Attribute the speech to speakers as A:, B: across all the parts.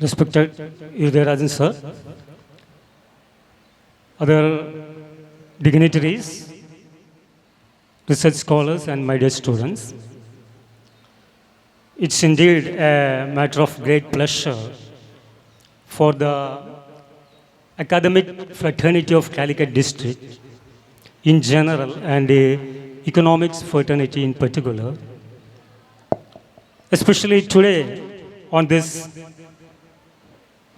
A: Respected Irudayarajan sir, other dignitaries, research scholars, and my dear students, it's indeed a matter of great pleasure for the academic fraternity of Calicut district in general and economics fraternity in particular, especially today on this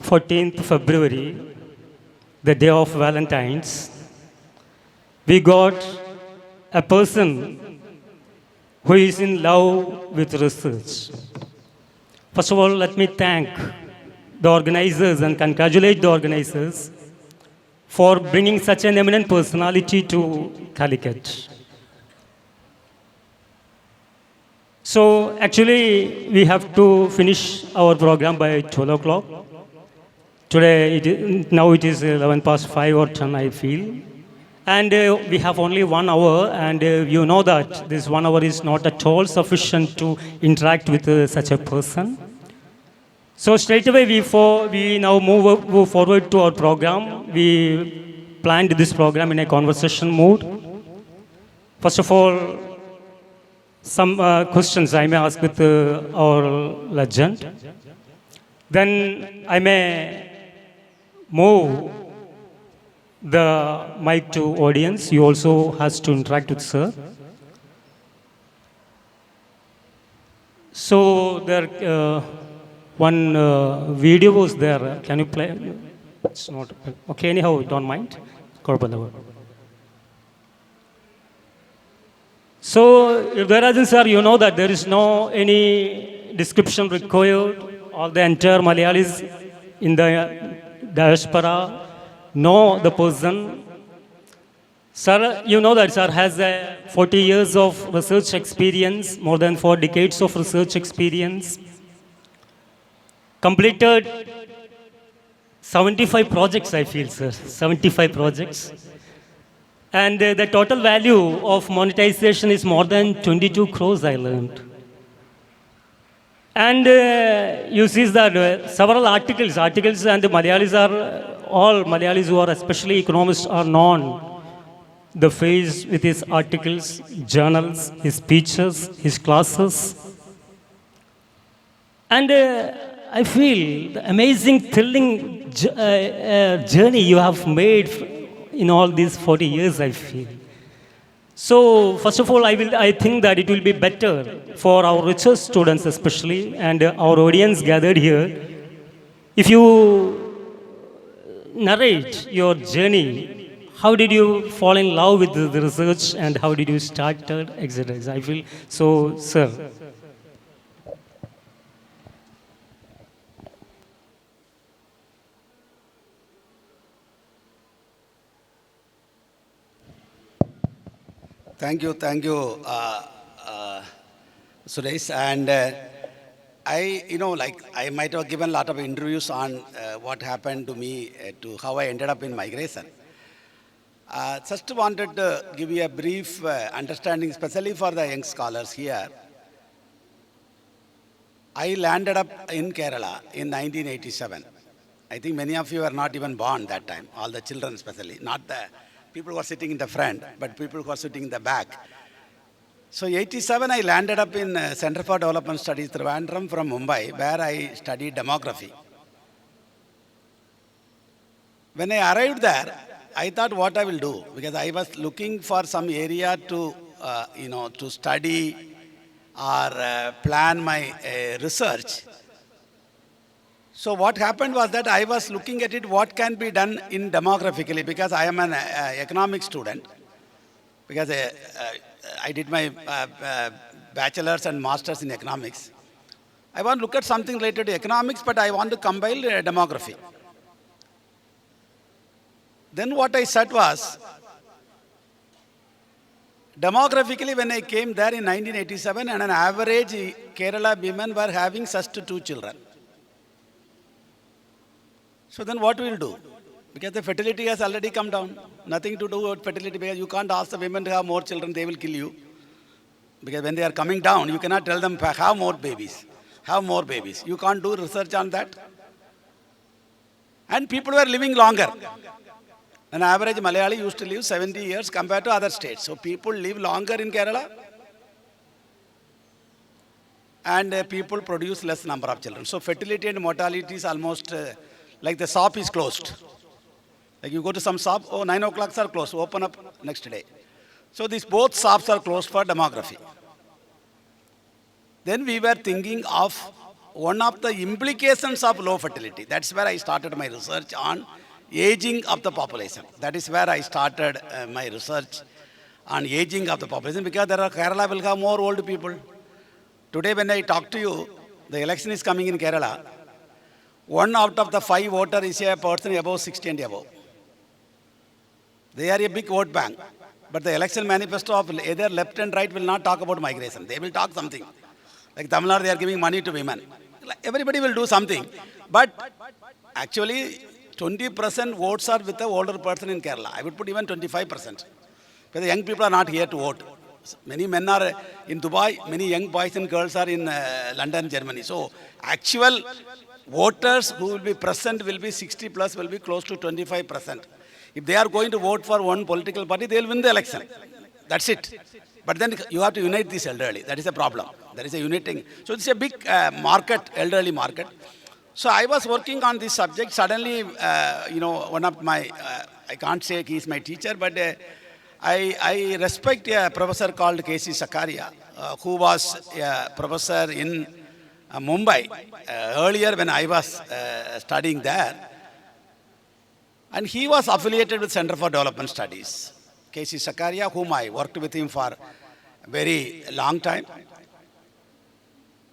A: 14th February, the day of Valentine's, we got a person who is in love with research. First of all, let me thank the organizers and congratulate the organizers for bringing such an eminent personality to Calicut. So actually, we have to finish our program by 12 o'clock. Today, now it is 11 past 5 or 10, I feel. And we have only 1 hour, and you know that this 1 hour is not at all sufficient to interact with such a person. So straight away, we now move forward to our program. We planned this program in a conversation mood. First of all, some questions I may ask with our legend. Then I may move the mic to audience. You also has to interact with sir. So there one video was there. Can you play? It's not okay. Anyhow, don't mind. So, Irudayarajan sir, you know that there is no any description required. All the entire Malayalis in the diaspora know the person. Sir, you know that sir has 40 years of research experience, more than 4 decades of research experience. Completed 75 projects, I feel, sir. 75 projects. And the total value of monetization is more than 22 crores, I learned. And you see that several articles and the Malayalis are, all Malayalis who are especially economists are known. The face with his articles, journals, his speeches, his classes. And I feel the amazing, thrilling journey you have made in all these 40 years, I feel. So, first of all, I think that it will be better for our research students especially and our audience gathered here, if you narrate your journey. How did you fall in love with the research and how did you start, etc. I feel so, sir.
B: Thank you, Suresh. And I might have given a lot of interviews on what happened to me, to how I ended up in migration. Just wanted to give you a brief understanding, especially for the young scholars here. I landed up in Kerala in 1987. I think many of you were not even born that time, all the children especially, not the people who are sitting in the front, but people who are sitting in the back. So 87, I landed up in Center for Development Studies, Trivandrum from Mumbai, where I studied demography. When I arrived there, I thought what I will do, because I was looking for some area to, to study or plan my research. So what happened was that I was looking at it, what can be done in demographically, because I am an economics student, because I did my bachelor's and master's in economics. I want to look at something related to economics, but I want to combine demography. Then what I said was, demographically when I came there in 1987, and an average Kerala women were having just 2 children. So then what we'll do? Because the fertility has already come down. Nothing to do with fertility, because you can't ask the women to have more children, they will kill you. Because when they are coming down, you cannot tell them have more babies. You can't do research on that. And people were living longer. An average Malayali used to live 70 years compared to other states. So people live longer in Kerala. And people produce less number of children. So fertility and mortality is almost like the shop is closed. Like you go to some shop, 9 o'clock are closed, open up next day. So these both shops are closed for demography. Then we were thinking of one of the implications of low fertility. That's where I started my research on aging of the population. That is where I started my research on aging of the population, because Kerala will have more old people. Today when I talk to you, the election is coming in Kerala. 1 out of the 5 voters is a person above 60 and above. They are a big vote bank. But the election manifesto of either left and right will not talk about migration. They will talk something. Like Tamil Nadu, they are giving money to women. Everybody will do something. But actually, 20% votes are with the older person in Kerala. I would put even 25%. Because the young people are not here to vote. Many men are in Dubai, many young boys and girls are in London, Germany. So actual voters who will be present will be 60 plus, will be close to 25%. If they are going to vote for one political party, they will win the election. That's it. But then you have to unite this elderly. That is a problem. There is a uniting. So it's a big market, elderly market. So I was working on this subject. Suddenly, one of my, I can't say he is my teacher, but I respect a professor called K.C. Sakaria, who was a professor in Mumbai earlier when I was studying there. And he was affiliated with Center for Development Studies. K.C. Sakaria, whom I worked with him for a very long time.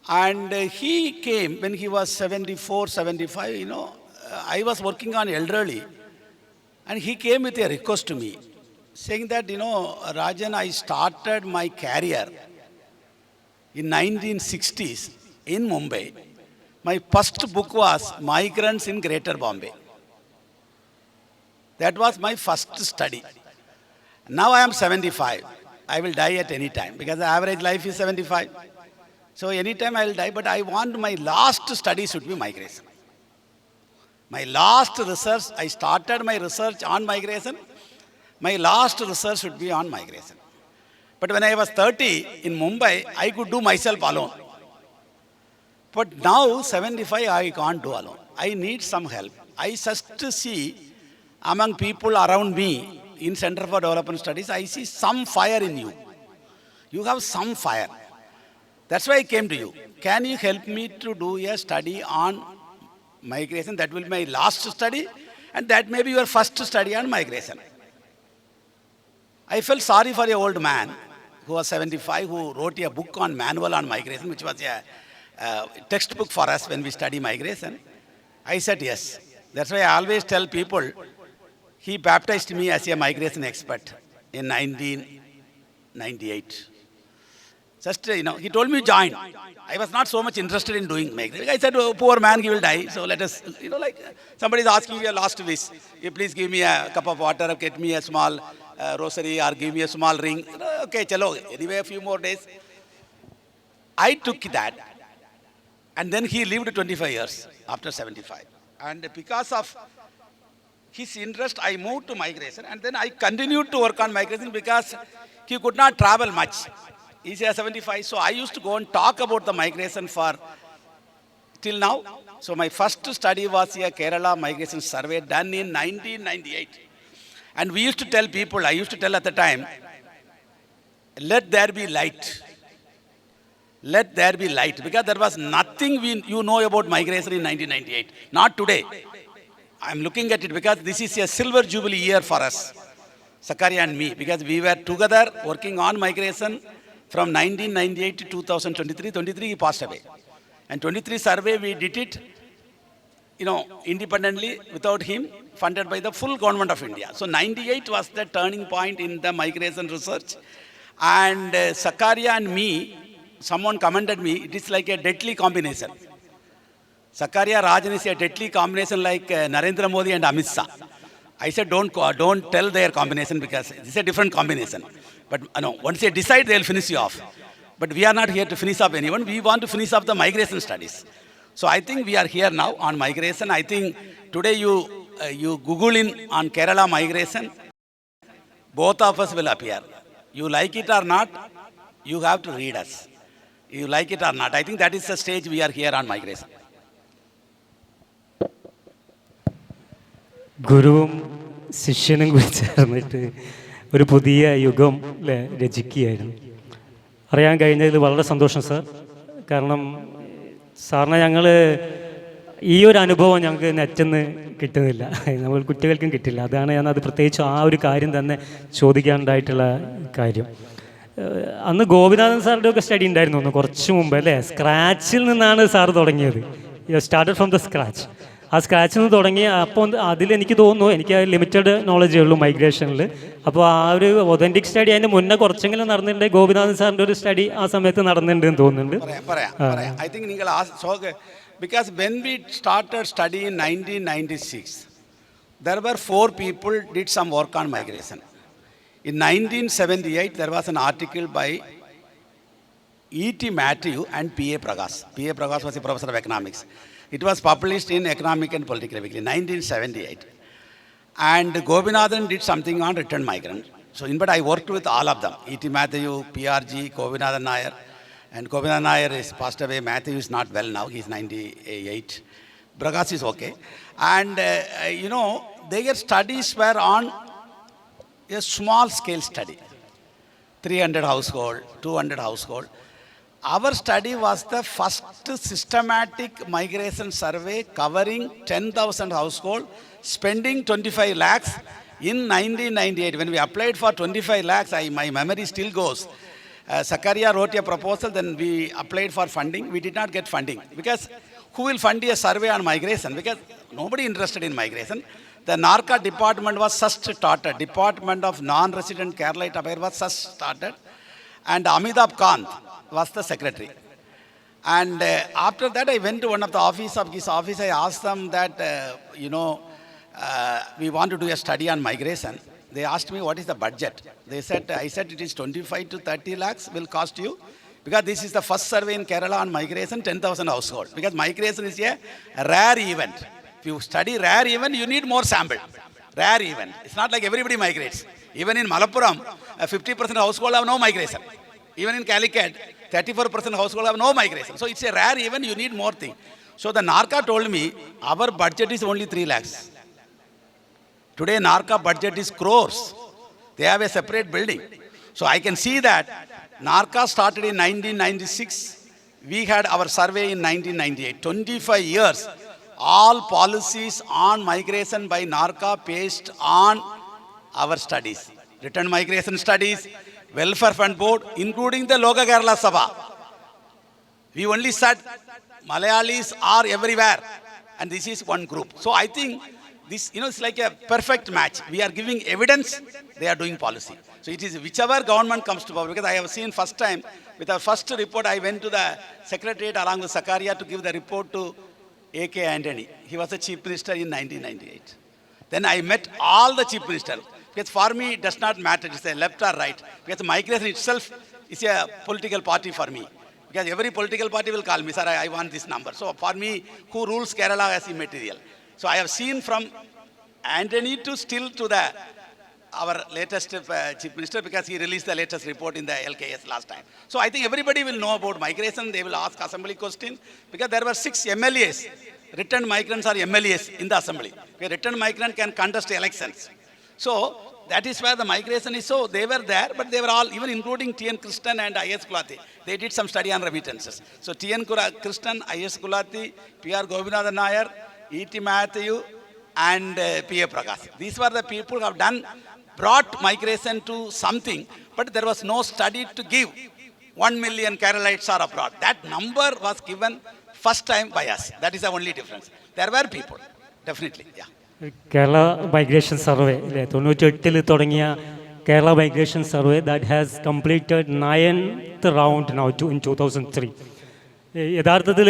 B: And he came when he was 74, 75, I was working on elderly. And he came with a request to me, saying that, Rajan, I started my career in 1960s in Mumbai. My first book was Migrants in Greater Bombay. That was my first study. Now I am 75. I will die at any time because the average life is 75. So anytime I will die, but I want my last study should be migration. My last research, I started my research on migration. My last research should be on migration. But when I was 30 in Mumbai, I could do myself alone. But now 75, I can't do alone. I need some help. I just see among people around me in Center for Development Studies, I see some fire in you. You have some fire. That's why I came to you. Can you help me to do a study on migration? That will be my last study, and that may be your first study on migration. I felt sorry for an old man who was 75, who wrote a book on manual on migration, which was a textbook for us when we study migration. I said yes. That's why I always tell people, he baptized me as a migration expert in 1998. Just, he told me join. I was not so much interested in doing migration. I said, poor man, he will die. So let us, somebody is asking you a last wish. You please give me a cup of water, or get me a small rosary, or give me a small ring. Okay, chalo. Anyway, a few more days. I took that. And then he lived 25 years after 75. And because of his interest, I moved to migration, and then I continued to work on migration because he could not travel much. He's 75, so I used to go and talk about the migration for till now. So my first study was a Kerala migration survey done in 1998. And we used to tell people, I used to tell at the time, let there be light. Let there be light, because there was nothing you know about migration in 1998. Not today. I'm looking at it because this is a silver jubilee year for us, Sakaria and me, because we were together working on migration from 1998 to 2023. 23 he passed away. And 23 survey we did it, independently without him, funded by the full government of India. So 98 was the turning point in the migration research. And Sakaria and me, someone commented me, it is like a deadly combination. Sakaria Rajan is a deadly combination like Narendra Modi and Amit Shah. I said, don't tell their combination because this is a different combination. But once they decide, they'll finish you off. But we are not here to finish up anyone. We want to finish up the migration studies. So I think we are here now on migration. I think today you Google in on Kerala migration, both of us will appear. You like it or not, you have to read us. You like it or not. I think that is the stage we are here on migration.
A: ഗുരുവും ശിഷ്യനും കൂടി ചേർന്നിട്ട് ഒരു പുതിയ യുഗം രചിക്കുകയായിരുന്നു. അറിയാൻ കഴിഞ്ഞതിൽ വളരെ സന്തോഷം സാർ. കാരണം സാറിനെ ഞങ്ങൾ ഈ ഒരു അനുഭവം ഞങ്ങൾക്ക് നെറ്റെന്ന് കിട്ടുന്നില്ല, നമ്മൾ കുട്ടികൾക്കും കിട്ടില്ല. അതാണ് ഞാൻ അത് പ്രത്യേകിച്ച് ആ ഒരു കാര്യം തന്നെ ചോദിക്കാനുണ്ടായിട്ടുള്ള കാര്യം. അന്ന് ഗോപിനാഥൻ സാറിൻ്റെ ഒക്കെ സ്റ്റഡി ഉണ്ടായിരുന്നു ഒന്ന് കുറച്ച് മുമ്പ് അല്ലേ? സ്ക്രാച്ചിൽ നിന്നാണ് സാർ തുടങ്ങിയത്. Started from the scratch. ആ സ്ക്രാച്ചിൽ നിന്ന് തുടങ്ങി. അപ്പോൾ അതിലെനിക്ക് തോന്നുന്നു, എനിക്ക് ലിമിറ്റഡ് നോളജേ ഉള്ളൂ മൈഗ്രേഷനിൽ. അപ്പോൾ ആ ഒരു ഒതൻറ്റിക് സ്റ്റഡി അതിൻ്റെ മുന്നേ കുറച്ചെങ്കിലും നടന്നിട്ടുണ്ട്. ഗോപിനാഥൻ സാറിൻ്റെ ഒരു സ്റ്റഡി ആ സമയത്ത് നടന്നിട്ടുണ്ടെന്ന് തോന്നുന്നുണ്ട്.
B: ഐ തിങ്ക് നിങ്ങൾ because when we started study in 1996, there were 4 people did some work on migration. In 1978, there was an article by E.T. Matthew and P.A. Prakash. P.A. Prakash was a professor of economics. It was published in Economic and Political Weekly, 1978. And Gobinathan did something on return migrant. So in fact, I worked with all of them. E.T. Matthew, PRG, Gobinathan Nair. And Gobinathan Nair is passed away. Matthew is not well now. He's 98. Prakash is okay. And, their studies were on a small scale study. 300 household, 200 household. Our study was the first systematic migration survey covering 10,000 household, spending 25 lakhs in 1998. When we applied for 25 lakhs, my memory still goes. Zakaria wrote a proposal, then we applied for funding. We did not get funding because who will fund a survey on migration? Because nobody interested in migration. The NARCA department was just started. Department of Non-Resident Keralite Affairs was just started. And Amitabh Kant was the secretary. And after that, I went to one of the office of his office. I asked them that, we want to do a study on migration. They asked me, what is the budget? I said, it is 25 to 30 lakhs will cost you. Because this is the first survey in Kerala on migration, 10,000 households. Because migration is a rare event. If you study rare event, you need more sample. Rare event. It's not like everybody migrates. Even in Malappuram, 50% household have no migration. Even in Calicut, 34% household have no migration. So it's a rare event, you need more thing. So the NARCA told me, our budget is only 3 lakhs. Today, NARCA budget is crores. They have a separate building. So I can see that NARCA started in 1996. We had our survey in 1998. 25 years. All policies on migration by NARCA based on our studies. Return migration studies, Welfare Fund Board, including the Loka Kerala Sabha. We only said Malayalis are everywhere. And this is one group. So I think this, it's like a perfect match. We are giving evidence, they are doing policy. So it is whichever government comes to power. Because I have seen first time, with our first report, I went to the secretariat along with Zakaria to give the report to A.K. Antony. He was the chief minister in 1998. Then I met all the chief ministers. Because for me, it does not matter, it's a left or right. Because migration itself is a political party for me. Because every political party will call me, sir, I want this number. So for me, who rules Kerala as immaterial. So I have seen from Antony to still to our latest chief minister, because he released the latest report in the LKS last time. So I think everybody will know about migration. They will ask assembly questions, because there were 6 MLAs. Returned migrants are MLAs in the assembly. A returned migrant can contest elections. So that is where the migration is. So they were there, but they were all, even including T.N. Krishnan and I.S. Kulati. They did some study on remittances. So T.N. Krishnan, I.S. Kulati, P.R. Gobinathan Nair, E.T. Matthew, and P.A. Prakash. These were the people who have brought migration to something, but there was no study to give 1 million Keralites are abroad. That number was given first time by us. That is the only difference. There were people, definitely, yeah.
A: Kerala Migration Survey, 98 തുടങ്ങിയ Kerala Migration Survey that has completed 9th round now in 2003. യഥാർത്ഥത്തിൽ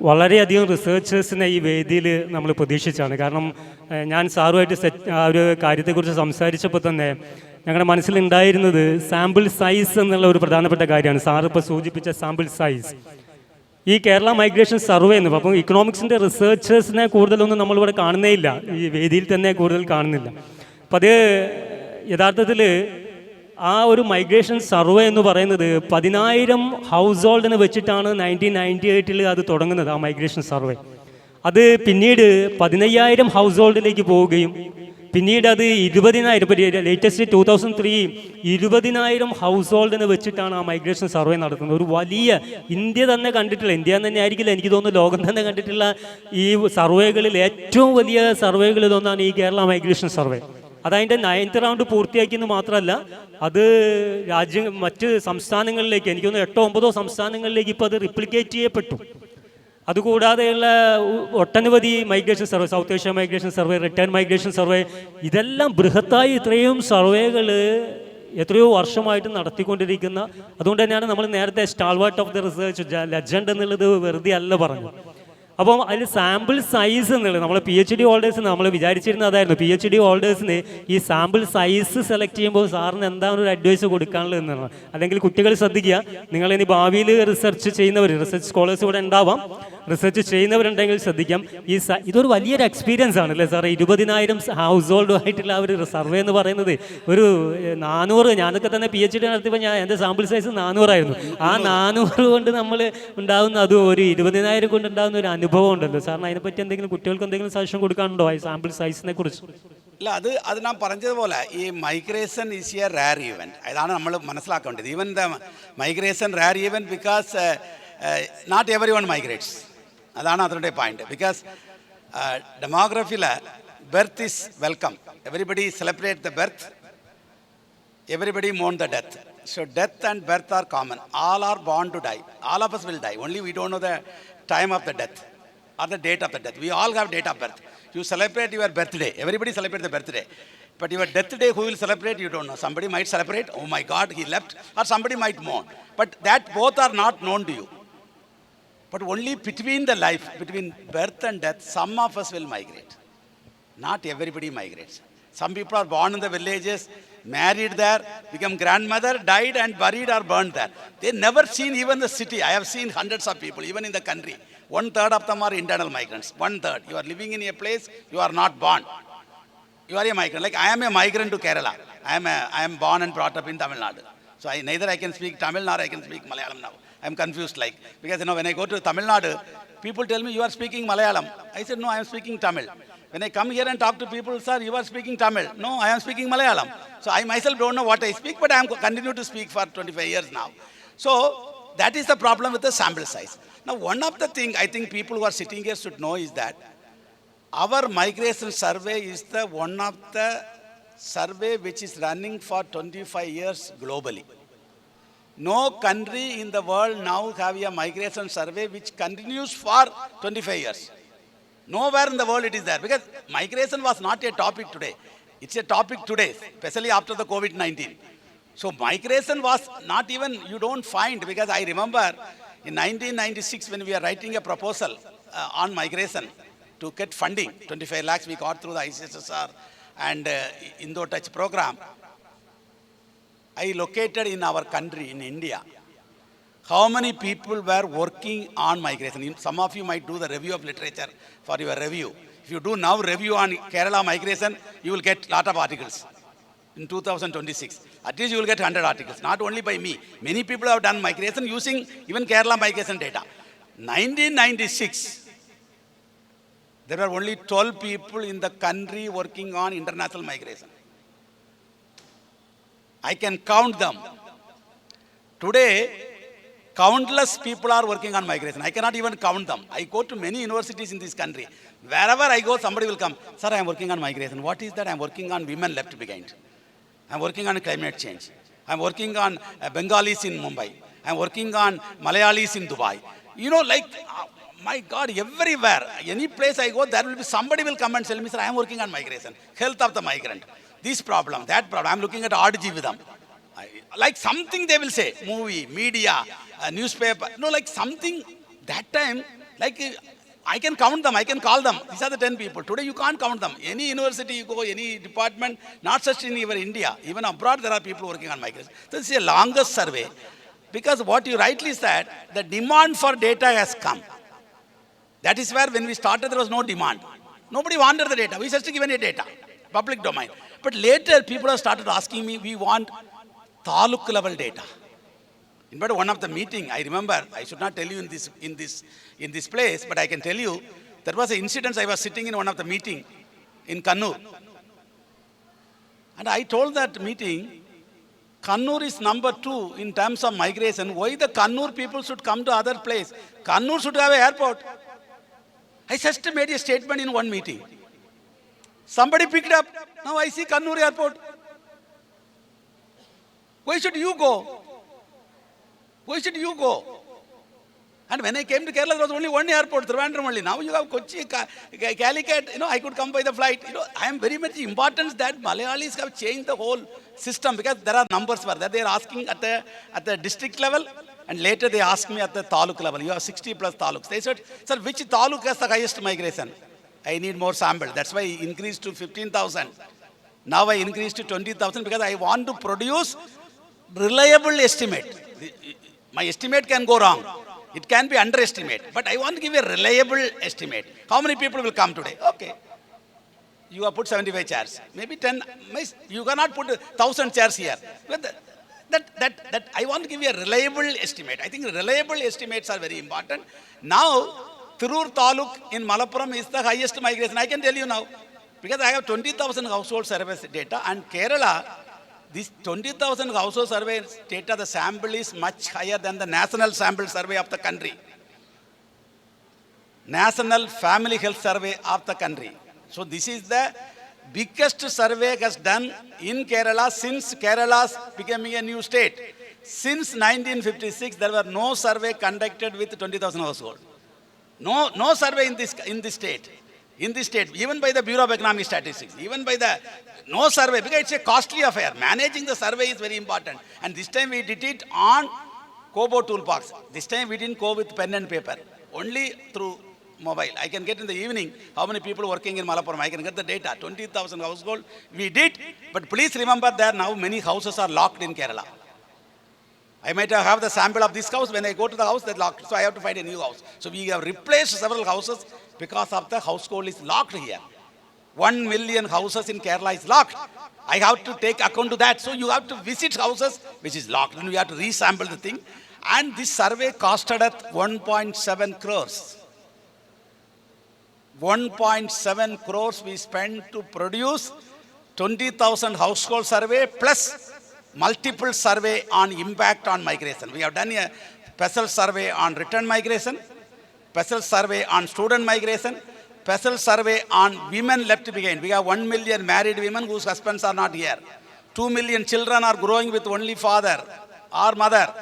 A: വളരെയധികം റിസർച്ചേഴ്സിനെ ഈ വേദിയിൽ നമ്മൾ പ്രതീക്ഷിച്ചാണ്. കാരണം ഞാൻ സാറുമായിട്ട് ആ ഒരു കാര്യത്തെക്കുറിച്ച് സംസാരിച്ചപ്പോൾ തന്നെ ഞങ്ങളുടെ മനസ്സിലുണ്ടായിരുന്നത് സാമ്പിൾ സൈസ് എന്നുള്ള ഒരു പ്രധാനപ്പെട്ട കാര്യമാണ്. സാറ് ഇപ്പോൾ സൂചിപ്പിച്ച സാമ്പിൾ സൈസ്. ഈ കേരള മൈഗ്രേഷൻ സർവേ എന്ന് അപ്പം ഇക്കണോമിക്സിൻ്റെ റിസർച്ചേഴ്സിനെ കൂടുതലൊന്നും നമ്മളിവിടെ കാണുന്നേ ഇല്ല, ഈ വേദിയിൽ തന്നെ കൂടുതൽ കാണുന്നില്ല. അപ്പം അത് യഥാർത്ഥത്തിൽ ആ ഒരു മൈഗ്രേഷൻ സർവേ എന്ന് പറയുന്നത് 10,000 ഹൗസ് ഹോൾഡിനെ വെച്ചിട്ടാണ് 1998 അത് തുടങ്ങുന്നത്, ആ മൈഗ്രേഷൻ സർവേ. അത് പിന്നീട് 15,000 ഹൗസ് ഹോൾഡിലേക്ക് പോവുകയും പിന്നീട് അത് 20,000, ലേറ്റസ്റ്റ് 2003 20,000 ഹൗസ് ഹോൾഡിനെ വെച്ചിട്ടാണ് ആ മൈഗ്രേഷൻ സർവേ നടത്തുന്നത്. ഒരു വലിയ, ഇന്ത്യ തന്നെ കണ്ടിട്ടുള്ള, ഇന്ത്യ തന്നെ ആയിരിക്കില്ല എനിക്ക് തോന്നുന്നു ലോകം തന്നെ കണ്ടിട്ടുള്ള ഈ സർവേകളിൽ ഏറ്റവും വലിയ സർവേകളിൽ ഒന്നാണ് ഈ കേരള മൈഗ്രേഷൻ സർവേ. അതതിൻ്റെ 9th റൗണ്ട് പൂർത്തിയാക്കിയെന്ന് മാത്രമല്ല, അത് മറ്റ് സംസ്ഥാനങ്ങളിലേക്ക്, എനിക്ക് തോന്നുന്നു 8-9 സംസ്ഥാനങ്ങളിലേക്ക് ഇപ്പോൾ അത് റിപ്ലിക്കേറ്റ് ചെയ്യപ്പെട്ടു. അതുകൂടാതെയുള്ള ഒട്ടനവധി migration survey, south Asia migration survey, return migration survey, ഇതെല്ലാം ബൃഹത്തായി ഇത്രയും സർവേകൾ എത്രയോ വർഷമായിട്ട് നടത്തിക്കൊണ്ടിരിക്കുന്ന, അതുകൊണ്ട് തന്നെയാണ് നമ്മൾ നേരത്തെ സ്റ്റാൾവാർട്ട് ഓഫ് ദി റിസർച്ച് ലെജൻഡ് എന്നുള്ളത് വെറുതെ അല്ല പറഞ്ഞു. അപ്പം അതിൽ സാമ്പിൾ സൈസ് എന്നുള്ളത് നമ്മൾ PhD ഹോൾഡേഴ്സിന് നമ്മൾ വിചാരിച്ചിരുന്നത് അതായിരുന്നു, PhD ഹോൾഡേഴ്സിന് ഈ സാമ്പിൾ സൈസ് സെലക്ട് ചെയ്യുമ്പോൾ സാറിന് എന്താണ് ഒരു അഡ്വൈസ് കൊടുക്കാനുള്ളത് എന്നാണ്. അല്ലെങ്കിൽ കുട്ടികൾ ശ്രദ്ധിക്കുക, നിങ്ങളിനി ഭാവിയിൽ റിസർച്ച് ചെയ്യുന്നവർ, റിസർച്ച് സ്കോളേഴ്സ് ഇവിടെ ഉണ്ടാവാം, റിസർച്ച് ചെയ്യുന്നവരുണ്ടെങ്കിൽ ശ്രദ്ധിക്കാം. ഇതൊരു വലിയൊരു എക്സ്പീരിയൻസ് ആണ് അല്ലേ സാറേ? 20,000 ഹൗസ് ഹോൾഡുമായിട്ടുള്ള ഒരു സർവേ എന്ന് പറയുന്നത് ഒരു 400, ഞാനൊക്കെ തന്നെ PhD നടത്തിയപ്പോൾ എൻ്റെ സാമ്പിൾ സൈസ് 400 ആയിരുന്നു. ആ 400 കൊണ്ട് നമ്മൾ ഉണ്ടാകുന്ന, അതും ഒരു 20,000 കൊണ്ട് ഉണ്ടാകുന്ന ഒരു അനുഭവം ഉണ്ടല്ലോ സാറിന്. അതിനെപ്പറ്റി എന്തെങ്കിലും കുട്ടികൾക്ക് എന്തെങ്കിലും സജഷൻ കൊടുക്കാനുണ്ടോ ഈ സാമ്പിൾ സൈസിനെ കുറിച്ച്?
B: ഇല്ല, അത് ഞാൻ പറഞ്ഞതുപോലെ ഈ migration is a rare event. അതാണ് നമ്മൾ മനസ്സിലാക്കേണ്ടത്. Even the migration rare event because not everyone migrates. അതാണ് അതിൻ്റെ പോയിന്റ്. ബിക്കോസ് ഡെമോഗ്രഫിയിൽ birth is welcome. Everybody celebrate the birth, everybody മോൺ the death. So death and birth are common. All are born to die. All of us will die. Only we don't know the time of the death or the date of the death. We all have date of birth. You celebrate your birthday. Everybody celebrate the birthday. But your death day, who will celebrate, you don't know. Somebody might celebrate, oh my God, he left. Or somebody might mourn. But that both are not known to you. But only between the life, between birth and death, some of us will migrate. Not everybody migrates. Some people are born in the villages, married there, become grandmother, died and buried or burned there. They never seen even the city. I have seen hundreds of people, even in the country. 1/3 of them are internal migrants. 1/3. You are living in a place, you are not born. You are a migrant. Like I am a migrant to Kerala. I am born and brought up in Tamil Nadu. So neither I can speak Tamil nor I can speak Malayalam now. I am confused because when I go to Tamil Nadu, people tell me you are speaking Malayalam. I said no, I am speaking Tamil. When I come here and talk to people, sir, you are speaking Tamil. No, I am speaking Malayalam. So I myself don't know what I speak, but I am continue to speak for 25 years now. So that is the problem with the sample size. Now, one of the things I think people who are sitting here should know is that our migration survey is the one of the survey which is running for 25 years globally. No country in the world now have a migration survey which continues for 25 years. Nowhere in the world it is there, because migration was not a topic today. It's a topic today, especially after the COVID-19. So migration was not even, you don't find, because I remember in 1996 when we are writing a proposal on migration to get funding, 25 lakhs we got through the ICSSR and Indo-Touch program. I located in our country, in India, how many people were working on migration. Some of you might do the review of literature for your review. If you do now review on Kerala migration, you will get lot of articles. In 2026, at least you will get 100 articles, not only by me. Many people have done migration using even Kerala migration data. 1996, there were only 12 people in the country working on international migration. I can count them. Today, countless people are working on migration. I cannot even count them. I go to many universities in this country. Wherever I go, somebody will come. Sir, I am working on migration. What is that? I am working on women left behind. I am working on climate change. I am working on Bengalis in Mumbai. I am working on Malayalis in Dubai. My God, everywhere, any place I go, there will be somebody will come and tell me, sir, I am working on migration, health of the migrant, this problem, that problem. I am looking at Oddjividam. Like something they will say, movie, media, newspaper, like something that time, like I can count them, I can call them. These are the 10 people. Today you can't count them. Any university you go, any department, not just in even India, even abroad there are people working on migration. This is a longest survey. Because what you rightly said, the demand for data has come. That is where when we started, there was no demand. Nobody wanted the data. We just given a data, public domain. But later, people have started asking me, we want taluk level data. In fact, one of the meeting, I remember, I should not tell you in this place, but I can tell you, there was an incident. I was sitting in one of the meeting in Kannur. And I told that meeting, Kannur is number 2 in terms of migration. Why the Kannur people should come to other place? Kannur should have an airport. I just made a statement in one meeting. Somebody picked up. Now I see Kannur airport. Why should you go? Why should you go? And when I came to Kerala, there was only one airport, Trivandrum only. Now you have Kochi, Calicut, I could come by the flight. I am very much important that Malayalis have changed the whole system because there are numbers for that. They are asking at the district level and later they ask me at the taluk level. You have 60 plus taluks. They said, sir, which taluk has the highest migration? I need more sample. That's why I increased to 15,000. Now I increased to 20,000 because I want to produce reliable estimate. My estimate can go wrong. It can be underestimated, but I want to give a reliable estimate. How many people will come today? Okay. You have put 75 chairs. Maybe 10. You cannot put 1,000 chairs here. But that I want to give you a reliable estimate. I think reliable estimates are very important. Now, Tirur Taluk in Malappuram is the highest migration. I can tell you now. Because I have 20,000 household survey data and Kerala, this 20,000 household survey data, the sample is much higher than the national sample survey of the country. National Family Health Survey of the country. So this is the biggest survey has done in Kerala since Kerala becoming a new state. Since 1956, there were no survey conducted with 20,000 households. No survey in this state. In this state, even by the Bureau of Economic Statistics, even by the no survey, because it's a costly affair. Managing the survey is very important. And this time we did it on Kobo toolbox. This time we didn't go with pen and paper, only through mobile. I can get in the evening how many people working in Malappuram. I can get the data, 20,000 households. We did, but please remember that now many houses are locked in Kerala. I might have the sample of this house. When I go to the house, that's locked. So I have to find a new house. So we have replaced several houses because of the household is locked here. 1 million houses in Kerala is locked. I have to take account to that. So you have to visit houses which is locked. And we have to resample the thing. And this survey costed at 1.7 crores. 1.7 crores we spent to produce 20,000 household survey plus multiple survey on impact on migration. We have done a special survey on return migration, special survey on student migration, special survey on women left behind. We have 1 million married women whose husbands are not here. 2 million children are growing with only father or mother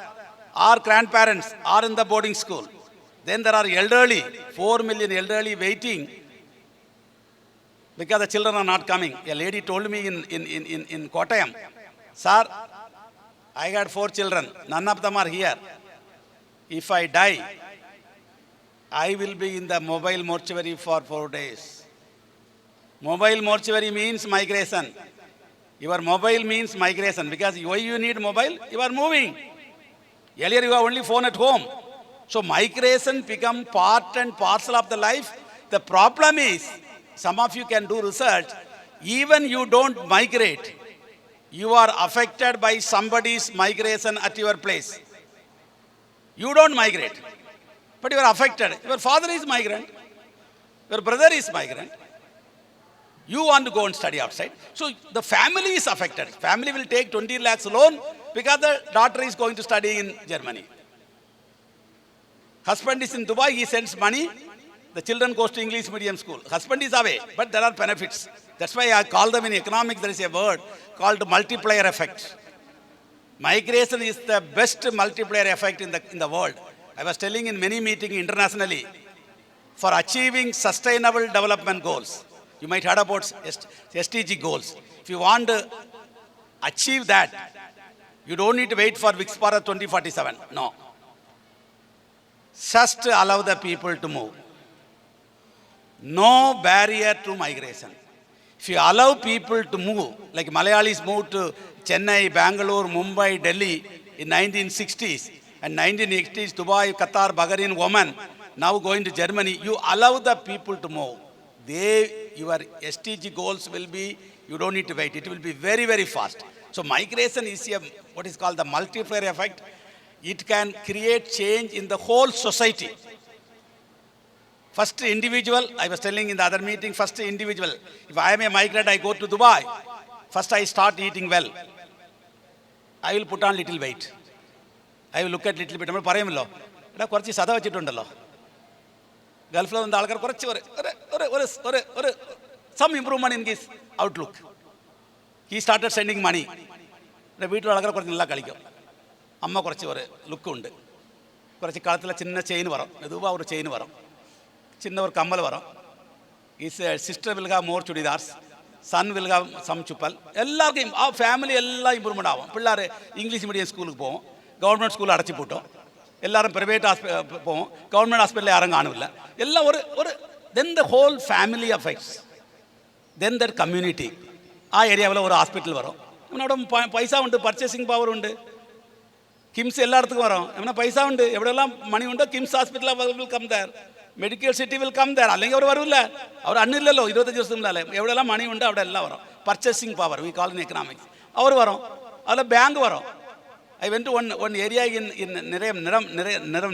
B: or grandparents or in the boarding school. Then there are elderly, 4 million elderly waiting because the children are not coming. A lady told me in Kottayam, sir, I got 4 children. None of them are here. If I die, I will be in the mobile mortuary for 4 days. Mobile mortuary means migration. Your mobile means migration because why you need mobile? You are moving. Earlier you have only phone at home. So migration become part and parcel of the life. The problem is, some of you can do research, even you don't migrate, you are affected by somebody's migration at your place. You don't migrate, but you are affected. Your father is migrant, your brother is migrant. You want to go and study outside. So the family is affected. Family will take 20 lakhs loan because the daughter is going to study in Germany. Husband is in Dubai, he sends money. The children goes to English medium school. Husband is away, but there are benefits. That's why I call them in economics, there is a word called multiplier effect. Migration is the best multiplier effect in the world. I was telling in many meetings internationally, for achieving sustainable development goals, you might heard about SDG goals. If you want to achieve that, you don't need to wait for Vikspara 2047. No. Just allow the people to move. No barrier to migration. If you allow people to move, like Malayalis move to Chennai, Bangalore, Mumbai, Delhi, in 1960s and 1980s, Dubai, Qatar, Bahrain, Oman, now going to Germany, you allow the people to move. Your SDG goals will be, you don't need to wait. It will be very, very fast. So migration is what is called the multiplier effect. It can create change in the whole society. First individual, I was telling in the other meeting, first individual. If I am a migrant, I go to Dubai. First I start eating well. I will put on little weight. I will look at little bit. നമ്മൾ പറയുമല്ലോ, എടാ കുറച്ച് സത വെച്ചിട്ടുണ്ടല്ലോ. ഗൾഫിൽ വന്ന ആൾക്കാർ കുറച്ച് ഒരു some improvement in his outlook. He started sending money. വീട്ടിലുള്ള ആൾക്കാർ കുറച്ച് നല്ല കളിക്കും. അമ്മ കുറച്ച് ഒരു ലുക്കുണ്ട്. കുറച്ച് കാലത്തിലെ ചിന്ന ചെയിൻ വരും. മെതുവാ ഒരു ചെയിൻ വരും. ചിന്ന ഒരു കമ്മൽ വരും. His sister will have more chudidars. Son will have some chupal. എല്ലാവർക്കും ആ ഫാമിലി എല്ലാം ഇമ്പ്രൂവ്മെൻ്റ് ആവും. പിള്ളേർ ഇംഗ്ലീഷ് മീഡിയം സ്കൂളിൽ പോകും. ഗവൺമെൻറ് സ്കൂളിൽ അടച്ചു പൂട്ടും. എല്ലാവരും പ്രൈവറ്റ് പോകും. ഗവൺമെൻറ് ഹോസ്പിറ്റലിൽ ആരും കാണില്ല. എല്ലാം ഒരു then the whole family affects. Then that community. ആ ഏരിയയിൽ ഒരു ഹോസ്പിറ്റൽ വരും. അവിടെ പൈസ ഉണ്ട്, പർച്ചേസിങ് പവർ ഉണ്ട്. കിംസ് എല്ലായിടത്തും വരും. എവിടെ പൈസ ഉണ്ട്, എവിടെയെല്ലാം മണി ഉണ്ടോ KIMS hospital will come there. Medical city will come there. അല്ലെങ്കിൽ അവർ വരില്ല. അവർ അന്നില്ലല്ലോ 25 ദിവസത്തിലല്ലേ. എവിടെയെല്ലാം മണി ഉണ്ട് അവിടെ എല്ലാം വരും. Purchasing power we call in economics. അവർ വരും. അവിടെ ബാങ്ക് വരും. I went to one area in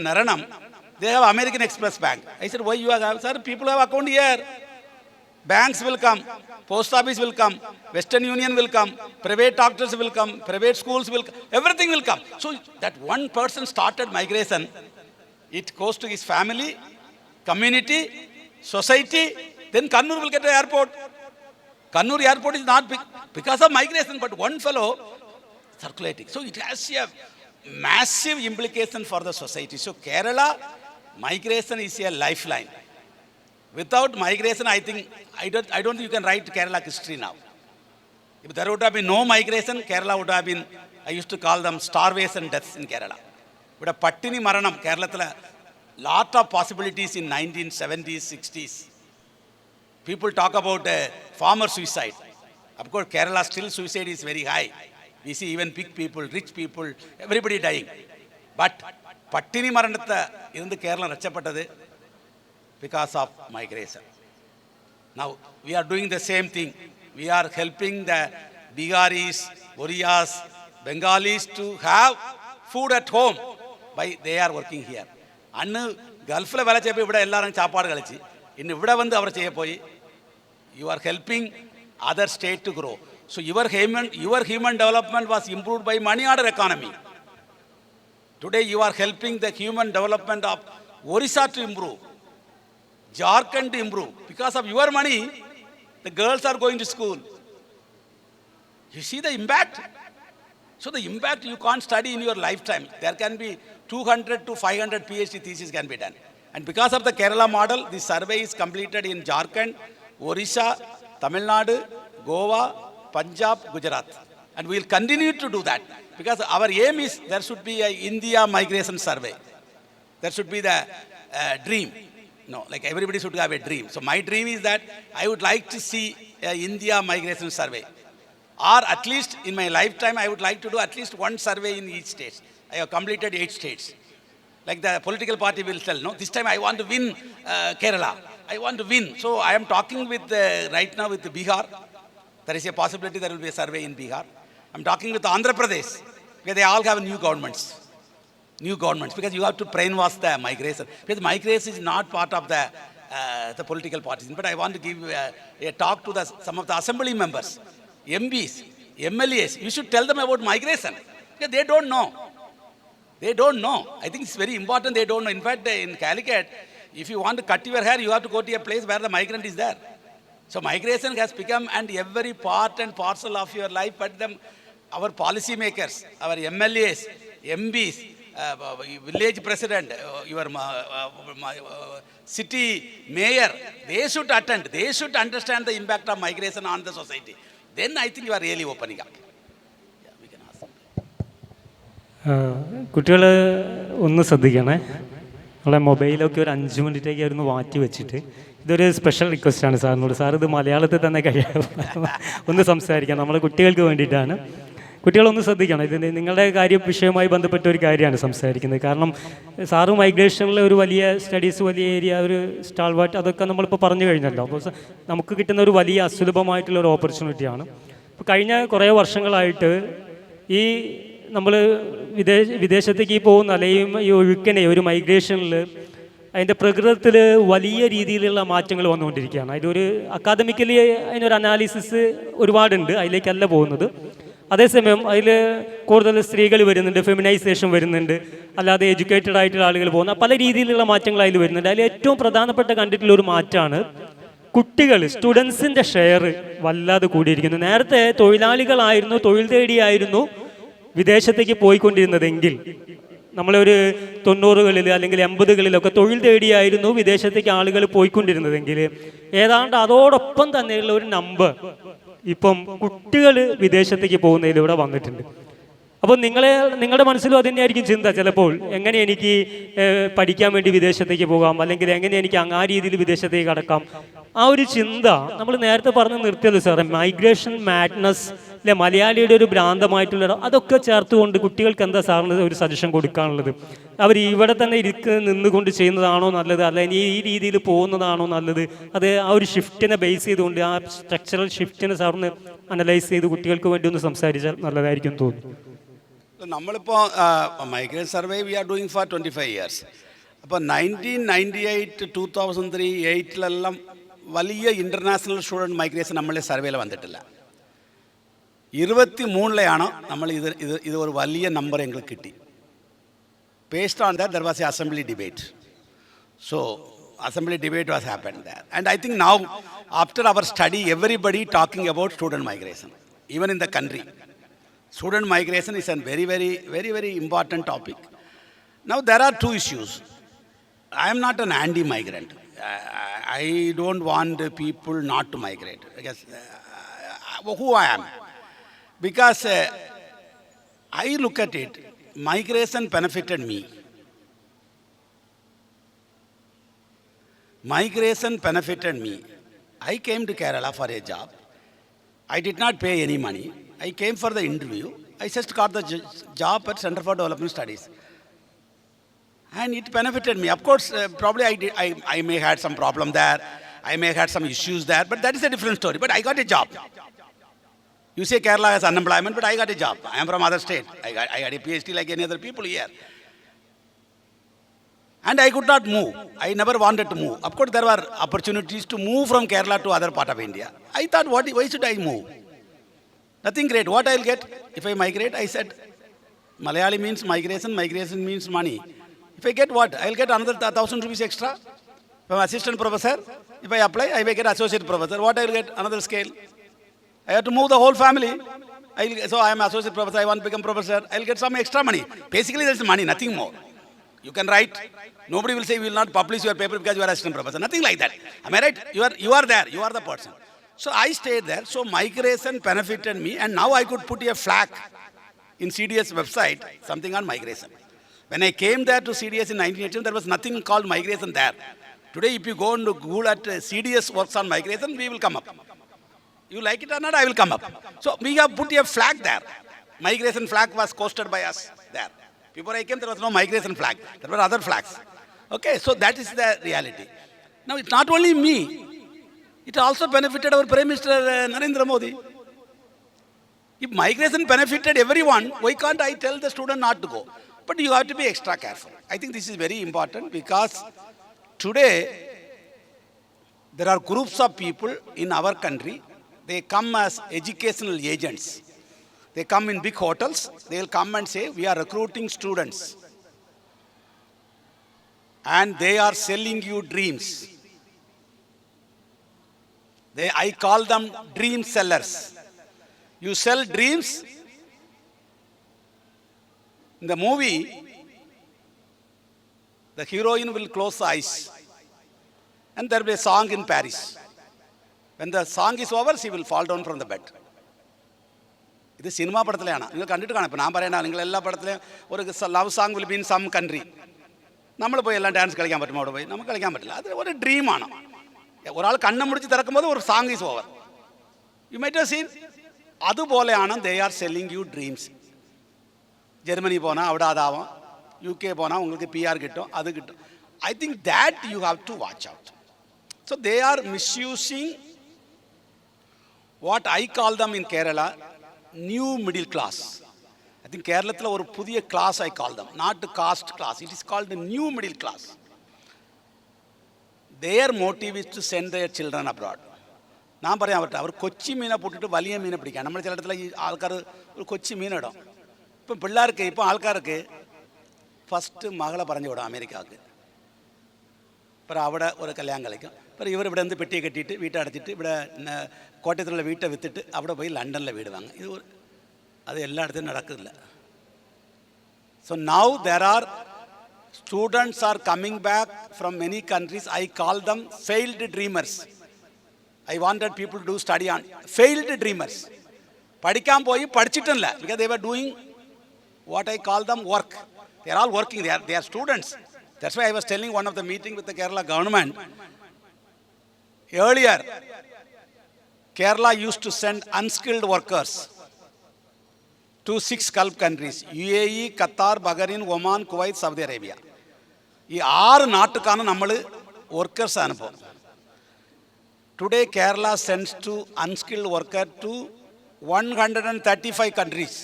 B: Naranam. They have American Express Bank. I said, why you have? Sir, people have account here. Banks will come. Post office will come. Western Union will come. Private doctors will come. Private schools will come. Everything will come. So that one person started migration. It goes to his family, community, society. Then Kannur will get an airport. Kannur airport is not big because of migration, but one fellow circulating. So it has a massive implication for the society. So Kerala, migration is a lifeline. Without migration, I think, I don't think you can write Kerala history now. If there would have been no migration, Kerala would have been, I used to call them starvation deaths in Kerala. But a Pattini Maranam, Kerala, lot of possibilities in 1970s, 60s. People talk about farmer suicide. Of course, Kerala still suicide is very high. We see even big people, rich people, everybody dying. But Pattini Maranatha in the Kerala Rachapattadu because of migration. Now we are doing the same thing. We are helping the Biharis, Oriyas, Bengalis to have food at home by they are working here. Annu Gulfile vela chepe ivide ellarum chaapaadu kalichi. Innu ivide vandu avaru cheyapoyi. You are helping other state to grow. So your human development was improved by money order economy. Today you are helping the human development of Orissa to improve, Jharkhand to improve. Because of your money, the girls are going to school. You see the impact? So the impact you can't study in your lifetime. There can be 200 to 500 PhD theses can be done. And because of the Kerala model, this survey is completed in Jharkhand, Orissa, Tamil Nadu, Goa, Punjab, Gujarat. And we will continue to do that because our aim is there should be a India migration survey. There should be the dream. No, like everybody should have a dream. So my dream is that I would like to see a India migration survey. Or at least in my lifetime, I would like to do at least one survey in each state. I have completed 8 states. Like the political party will tell, no, this time I want to win Kerala. I want to win. So I am talking with right now with Bihar. There is a possibility there will be a survey in Bihar. I'm talking with Andhra Pradesh, where they all have new governments. New governments, because you have to brainwash the migration. Because migration is not part of the political parties. But I want to give a talk to some of the assembly members, MPs, MLAs. You should tell them about migration. Because they don't know. They don't know. I think it's very important they don't know. In fact, in Calicut, if you want to cut your hair, you have to go to a place where the migrant is there. So migration has become and every part and parcel of your life, but our policy makers, our MLAs, MPs, village president, your city mayor, they should attend. They should understand the impact of migration on the society. Then I think you are really opening up. Yeah, we can ask them.
A: കുട്ടികൾ ഒന്ന് ശ്രദ്ധിക്കണേ. നമ്മളെ മൊബൈലൊക്കെ ഒരു 5 മിനിറ്റേക്ക് ആയിരുന്നു മാറ്റി വെച്ചിട്ട്. ഇതൊരു സ്പെഷ്യൽ റിക്വസ്റ്റാണ് സാറിനോട്. സാർ ഇത് മലയാളത്തിൽ തന്നെ ഒന്ന് സംസാരിക്കാം. നമ്മളെ കുട്ടികൾക്ക് വേണ്ടിയിട്ടാണ്. കുട്ടികളൊന്ന് ശ്രദ്ധിക്കണം, ഇത് നിങ്ങളുടെ വിഷയവുമായി ബന്ധപ്പെട്ട ഒരു കാര്യമാണ് സംസാരിക്കുന്നത്. കാരണം സാറ് മൈഗ്രേഷനിലെ ഒരു വലിയ സ്റ്റഡീസ്, വലിയ ഏരിയ, ഒരു സ്റ്റാൾവാർട്ട്, അതൊക്കെ നമ്മളിപ്പോൾ പറഞ്ഞു കഴിഞ്ഞല്ലോ. അപ്പോൾ നമുക്ക് കിട്ടുന്ന ഒരു വലിയ അസുലഭമായിട്ടുള്ള ഒരു ഓപ്പർച്യൂണിറ്റിയാണ്. ഇപ്പോൾ കഴിഞ്ഞ കുറേ വർഷങ്ങളായിട്ട് ഈ നമ്മൾ വിദേശത്തേക്ക് പോകുന്ന അല്ലെങ്കിൽ ഈ ഒഴുക്കനെ ഒരു മൈഗ്രേഷനിൽ അതിൻ്റെ പ്രകൃതത്തിൽ വലിയ രീതിയിലുള്ള മാറ്റങ്ങൾ വന്നുകൊണ്ടിരിക്കുകയാണ്. അതിലൊരു അക്കാദമിക്കലി അതിനൊരു അനാലിസിസ് ഒരുപാടുണ്ട്, അതിലേക്കല്ല പോകുന്നത്. അതേസമയം അതിൽ കൂടുതൽ സ്ത്രീകൾ വരുന്നുണ്ട്, ഫെമിനൈസേഷൻ വരുന്നുണ്ട്, അല്ലാതെ എഡ്യൂക്കേറ്റഡ് ആയിട്ടുള്ള ആളുകൾ പോകുന്ന പല രീതിയിലുള്ള മാറ്റങ്ങൾ അതിൽ വരുന്നുണ്ട്. അതിൽ ഏറ്റവും പ്രധാനപ്പെട്ട കണ്ടിട്ടുള്ള ഒരു മാറ്റമാണ് കുട്ടികൾ, സ്റ്റുഡൻസിൻ്റെ ഷെയർ വല്ലാതെ കൂടിയിരിക്കുന്നു. നേരത്തെ തൊഴിലാളികളായിരുന്നു, തൊഴിൽ തേടിയായിരുന്നു വിദേശത്തേക്ക് പോയിക്കൊണ്ടിരുന്നതെങ്കിൽ, നമ്മളൊരു 90കളിൽ അല്ലെങ്കിൽ 80കളിലൊക്കെ തൊഴിൽ തേടിയായിരുന്നു വിദേശത്തേക്ക് ആളുകൾ പോയിക്കൊണ്ടിരുന്നതെങ്കിൽ, ഏതാണ്ട് അതോടൊപ്പം തന്നെയുള്ള ഒരു നമ്പർ ഇപ്പം കുട്ടികൾ വിദേശത്തേക്ക് പോകുന്നതിലൂടെ വന്നിട്ടുണ്ട്. അപ്പോൾ നിങ്ങളുടെ മനസ്സിലും അത് തന്നെയായിരിക്കും ചിന്ത ചിലപ്പോൾ, എങ്ങനെ എനിക്ക് പഠിക്കാൻ വേണ്ടി വിദേശത്തേക്ക് പോകാം, അല്ലെങ്കിൽ എങ്ങനെ എനിക്ക് ആ രീതിയിൽ വിദേശത്തേക്ക് കടക്കാം. ആ ഒരു ചിന്ത നമ്മൾ നേരത്തെ പറഞ്ഞ് നിർത്തിയത് സാറേ, മൈഗ്രേഷൻ മാഡ്നസ് അല്ലെ, മലയാളിയുടെ ഒരു ഭ്രാന്തമായിട്ടുള്ള അതൊക്കെ ചേർത്തുകൊണ്ട് കുട്ടികൾക്ക് എന്താ സാറിന് ഒരു സജഷൻ കൊടുക്കാനുള്ളത്? അവർ ഇവിടെ തന്നെ നിന്നുകൊണ്ട് ചെയ്യുന്നതാണോ നല്ലത്, അല്ലെങ്കിൽ ഈ രീതിയിൽ പോകുന്നതാണോ നല്ലത്? അത് ആ ഒരു ഷിഫ്റ്റിനെ ബേസ് ചെയ്തുകൊണ്ട്, ആ സ്ട്രക്ചറൽ ഷിഫ്റ്റിനെ സാറിന് അനലൈസ് ചെയ്ത് കുട്ടികൾക്ക് വേണ്ടി ഒന്ന് സംസാരിച്ചാൽ നല്ലതായിരിക്കും തോന്നുന്നു.
B: നമ്മളിപ്പോൾ migration survey we are doing for 25 years. അപ്പോൾ 1998, 2003, 2008 വലിയ ഇൻ്റർനാഷണൽ സ്റ്റുഡൻറ്റ് മൈഗ്രേഷൻ നമ്മളെ സർവേയിൽ വന്നിട്ടില്ല. 23 നമ്മൾ ഇത് ഒരു വലിയ നമ്പർ എங்களுக்கு കിട്ടി. Based on that, there was an assembly debate. So, assembly debate was happened there. And I think now, after our study, everybody talking about student migration, even in the country. Student migration is a very, very, very, very important topic. Now, there are two issues. I am not an anti-migrant. I don't want people not to migrate. Because who I am? Because I look at it, migration benefited me. Migration benefited me. I came to Kerala for a job. I did not pay any money. I came for the interview. I just got the job at Center for Development Studies. And it benefited me. Of course, probably I may have had some problem there. I may have had some issues there. But that is a different story. But I got a job. You say Kerala has unemployment, but I got a job. I am from other state. I got a PhD like any other people here. And I could not move. I never wanted to move. Of course, there were opportunities to move from Kerala to other part of India. I thought, why should I move? Nothing great. What I'll get if I migrate? I said, Malayali means migration. Migration means money. If I get what? I'll get another 1,000 rupees extra from assistant professor. If I apply, I may get associate professor. What I'll get? Another scale. I have to move the whole family. So I am associate professor. I want to become professor. I'll get some extra money. Basically, there's money, nothing more. You can write. Nobody will say we will not publish your paper because you are assistant professor. Nothing like that. Am I right? You are there. You are the person. So I stayed there. So migration benefited me, and now I could put a flag in CDS website, something on migration. When I came there to CDS in 1918, there was nothing called migration there. Today, if you go and Google at CDS works on migration, we will come up. You like it or not, I will come up. So we have put a flag there. Migration flag was posted by us there. Before I came, there was no migration flag. There were other flags. Okay, so that is the reality. Now, it's not only me. It also benefited our Prime Minister Narendra Modi. If migration benefited everyone, why can't I tell the student not to go? But you have to be extra careful. I think this is very important because today there are groups of people in our country. They come as educational agents. They come in big hotels. They will come and say, we are recruiting students. And they are selling you dreams. I call them dream sellers. You sell dreams. In the movie, the heroine will close the eyes. And there will be a song in Paris. When the song is over, she will fall down from the bed. ഇത് cinema പടത്തിലാണ്, നിങ്ങൾ കണ്ടിട്ട് കാണാം. ഇപ്പോൾ ഞാൻ പറയണ നിങ്ങൾ എല്ലാ പടത്തിലും ഒരു love song will be in some country. നമ്മൾ പോയി എല്ലാം ഡാൻസ് കളിക്കാൻ പറ്റുമോ? അവിടെ പോയി നമുക്ക് കളിക്കാൻ പറ്റില്ല. അത് ഒരു ഡ്രീമാണ്. ഒരാൾ കണ്ണും മുടിച്ച് തിറക്കുമ്പോൾ ഒരു song is over. You might have seen അതുപോലെയാണ് they are selling you dreams. Germany പോന്നാൽ അവിടെ അതാവാം, UK പോന്നാൽ உங்களுக்கு PR കിട്ടും, അത് കിട്ടും. I think that you have to watch out. So they are misusing what I call them in Kerala, new middle class. I think കേരളത്തിൽ ഒരു പുതിയ class I call them, not the caste class. It is called the new middle class. Their motive is to send their children abroad. ഞാൻ പറയാൻ പറ്റും, അവർ കൊച്ചി മീനെ പൊട്ടിട്ട് വലിയ മീനെ പിടിക്കാൻ. നമ്മൾ ചിലയിടത്തുള്ള ഈ ആൾക്കാർ ഒരു കൊച്ചി മീനിടും. ഇപ്പം പിള്ളേർക്ക്, ഇപ്പം ആൾക്കാർക്ക് ഫസ്റ്റ് മകളെ പറഞ്ഞു വിടാം അമേരിക്കക്ക്. ഇപ്പം അവിടെ ഒരു കല്യാണം കളിക്കും. ഇപ്പം ഇവരിവിടെ എന്ത് പെട്ടിയെ കെട്ടിയിട്ട് വീട്ടടച്ചിട്ട് ഇവിടെ കോട്ടയത്തിലുള്ള വീട്ടை വിറ്റിട്ട് അവിടെ പോയി ലണ്ടനിലെ വീട് വാങ്ങും. ഇത് അത് എല്ലായിടത്തും നടക്കില്ല. So now there are students are coming back from many countries. I call them failed dreamers. I wanted people to do study on failed dreamers. പഠിക്കാൻ പോയി പഠിച്ചിട്ടില്ല, because they were doing what I call them work. They are all working. They are students. That's why I was telling one of the meeting with the Kerala government. Earlier, Kerala used to send unskilled workers to 6 Gulf countries: UAE, Qatar, Bahrain, Oman, Kuwait, Saudi Arabia. ഈ 6 നാട്ടുകാണ് നമ്മൾ workers അനുഭവം. Today Kerala sends to unskilled worker to 135 countries.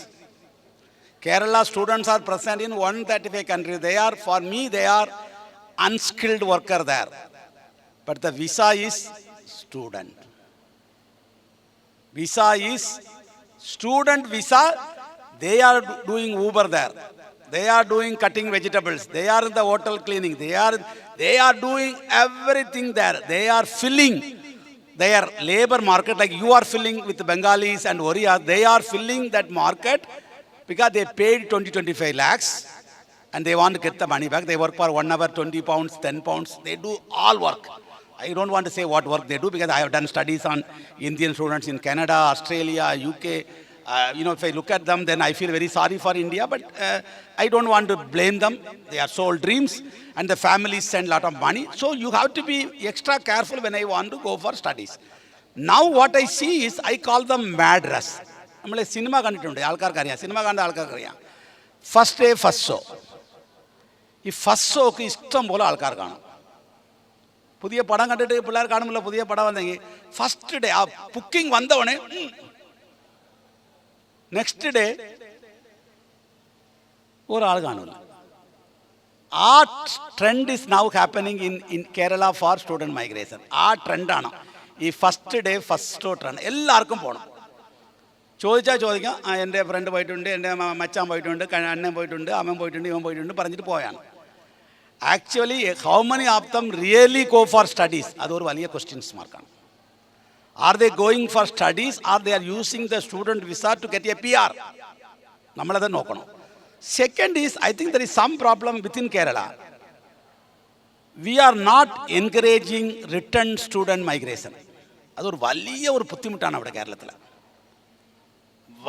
B: Kerala students are present in 135 countries. They are, for me, they are unskilled worker there. But the visa is student. Visa is student visa. They are doing Uber there. They are doing cutting vegetables. They are in the hotel cleaning. They are doing everything there. They are filling their labor market like you are filling with Bengalis and Orias. They are filling that market because they paid 20-25 lakhs and they want to get the money back. They work for 1 hour, 20 pounds, 10 pounds. They do all work. I don't want to say what work they do because I have done studies on Indian students in Canada, Australia, UK. If I look at them, then I feel very sorry for India, but I don't want to blame them. They are sold dreams and the families send a lot of money. So you have to be extra careful when I want to go for studies. Now what I see is, I call them mad rush. നമ്മൾ cinema കണ്ടിട്ടുണ്ട്, ആൾക്കാർക്കറിയാം, cinema കണ്ട ആൾക്കാർക്കറിയാം. First day first show. ഈ first ഷോക്ക് ഇഷ്ടം പോലെ ആൾക്കാർ കാണും. പുതിയ പടം കണ്ടിട്ട് പിള്ളേർ കാണുമല്ലോ, പുതിയ പടം വന്നെങ്കിൽ ഫസ്റ്റ് ഡേ ആ ബുക്കിംഗ് വന്നവണേ നെക്സ്റ്റ് ഡേ ഒരാൾ കാണില്ല. ആ trend is now happening in Kerala for student migration. ആ ട്രെൻഡാണ് ഈ first day first show trend. എല്ലാവർക്കും പോകണം. ചോദിക്കാം, എൻ്റെ ഫ്രണ്ട് പോയിട്ടുണ്ട്, എൻ്റെ മച്ചാൻ പോയിട്ടുണ്ട്, അണ്ണൻ പോയിട്ടുണ്ട്, അമ്മൻ പോയിട്ടുണ്ട്, ഇവൻ പോയിട്ടുണ്ട് പറഞ്ഞിട്ട് പോയാണ്. Actually how many of them really go for studies? അതൊരു വലിയ ക്വസ്റ്റ്യൻസ് മാർക്കാണ്. Are they going for studies or they are using the student visa to get a PR? നമ്മളത് നോക്കണം. Second is, I think there is some problem within Kerala. We are not encouraging return student migration. അതൊരു വലിയ ഒരു ബുദ്ധിമുട്ടാണ് അവിടെ കേരളത്തിൽ.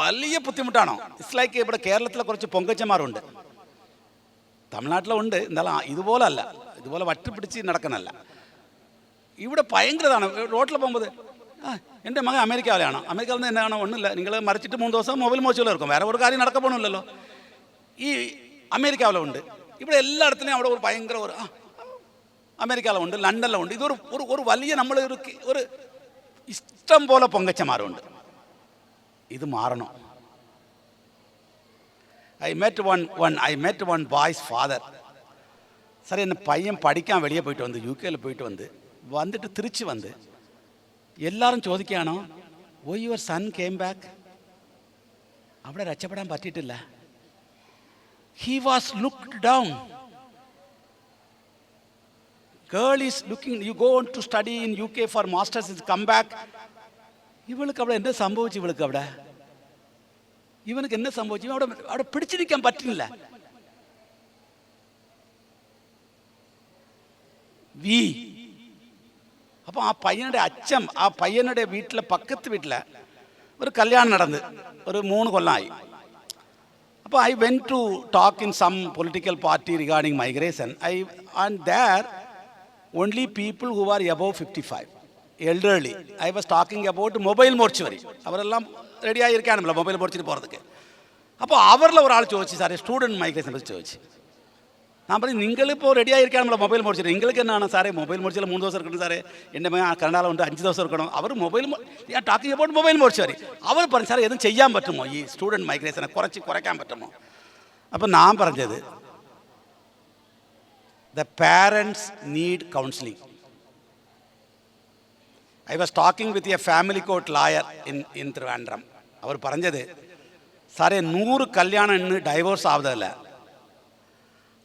B: വലിയ ബുദ്ധിമുട്ടാണോ? It's like ഇവിടെ കേരളത്തിൽ കുറച്ച് പൊങ്കച്ചന്മാരുണ്ട്, തമിഴ്നാട്ടിലുണ്ട്, എന്നാലും ഇതുപോലല്ല, ഇതുപോലെ വട്ടിപ്പിടിച്ച് നടക്കണല്ല. ഇവിടെ ഭയങ്കരതാണ്. റോട്ടിൽ പോകുമ്പോൾ എൻ്റെ മകൻ അമേരിക്കയിലാണ്, അമേരിക്കയിൽ നിന്ന് എന്നാണോ ഒന്നുമില്ല, നിങ്ങൾ മറിച്ചിട്ട് 3 ദിവസം മൊബൈൽ മോശം എടുക്കും, വേറെ ഒരു കാര്യം നടക്കപ്പോണില്ലല്ലോ. ഈ അമേരിക്കയിലുണ്ട്, ഇവിടെ എല്ലായിടത്തിനും അവിടെ ഒരു ഭയങ്കര ഒരു അമേരിക്കയിലുണ്ട്, ലണ്ടനിലുണ്ട്. ഇതൊരു ഒരു വലിയ നമ്മൾ ഒരു ഇഷ്ടം പോലെ പൊങ്കച്ചന്മാരുണ്ട്. ഇത് മാറണം. I met one boy's father. Sir, എന്നെ പയ്യൻ പഠിക്കാൻ വെളിയെ പോയിട്ട് വന്ന്, UK പോയിട്ട് വന്നിട്ട് തിരിച്ച് വന്ന് എല്ലാവരും ചോദിക്കുകയാണോ, why your son came back? അവിടെ രക്ഷപ്പെടാൻ പറ്റിയിട്ടില്ല. He was looked down. Girl is looking, you go on to study in UK for masters, come back. ഇവൾക്ക് അവിടെ എന്താ സംഭവിച്ചു? ഇവനക്ക് എന്താ സംഭവിച്ചു? അവിടെ പിടിച്ചിരിക്കാൻ പറ്റുന്നില്ല. അപ്പോൾ ആ പയ്യനുടെ അച്ഛൻ, ആ പയ്യനുടെ വീട്ടിലെ പക്കത്ത് വീട്ടിൽ ഒരു കല്യാണം നടന്ന് ഒരു 3 കൊല്ലമായി. അപ്പോൾ I went to talk in some political party regarding migration. And there only people who are above 55, elderly. I was talking about mobile mortuary. അവരെല്ലാം ரெடியாக இருக்கானுங்களா மொபைல் முடிச்சுட்டு போகிறதுக்கு. அப்போ அவரில் ஒரு ஆள் ചോദിച്ചു സാറേ സ്റ്റുഡൻറ്റ് മൈഗ്രേഷനെ പറ്റി ചോദിച്ചു. ഞാൻ പറഞ്ഞു നിങ്ങളിപ്പോൾ റെഡിயாக இருக்கானுங்களா മൊബൈൽ முடிച്ചിട്ട് നിങ്ങൾക്ക് എന്നാണ് സാറേ മൊബൈൽ முடிച്ചാൽ 3 ദിവസം എടുക്കണം സാറേ, എൻ്റെ കനഡാല ഉണ്ട് 5 ദിവസം എടുക്കണം. അവർ മൊബൈൽ ഞാൻ ടാക്കിങ് അബൌട്ട് മൊബൈൽ முடிച്ചു വരെ അവർ പറഞ്ഞു സാറേ എതും ചെയ്യാൻ പറ്റുമോ ഈ സ്റ്റുഡൻറ്റ് മൈഗ്രേഷനെ കുറയ്ക്കാൻ പറ്റുമോ. അപ്പോൾ ഞാൻ പറഞ്ഞത് the parents need counseling. I was talking with a family court lawyer in Trivandrum. അവർ പറഞ്ഞത് സാറേ 100 കല്യാണം ഇന്ന് ഡൈവോഴ്സ് ആവുന്നതല്ല,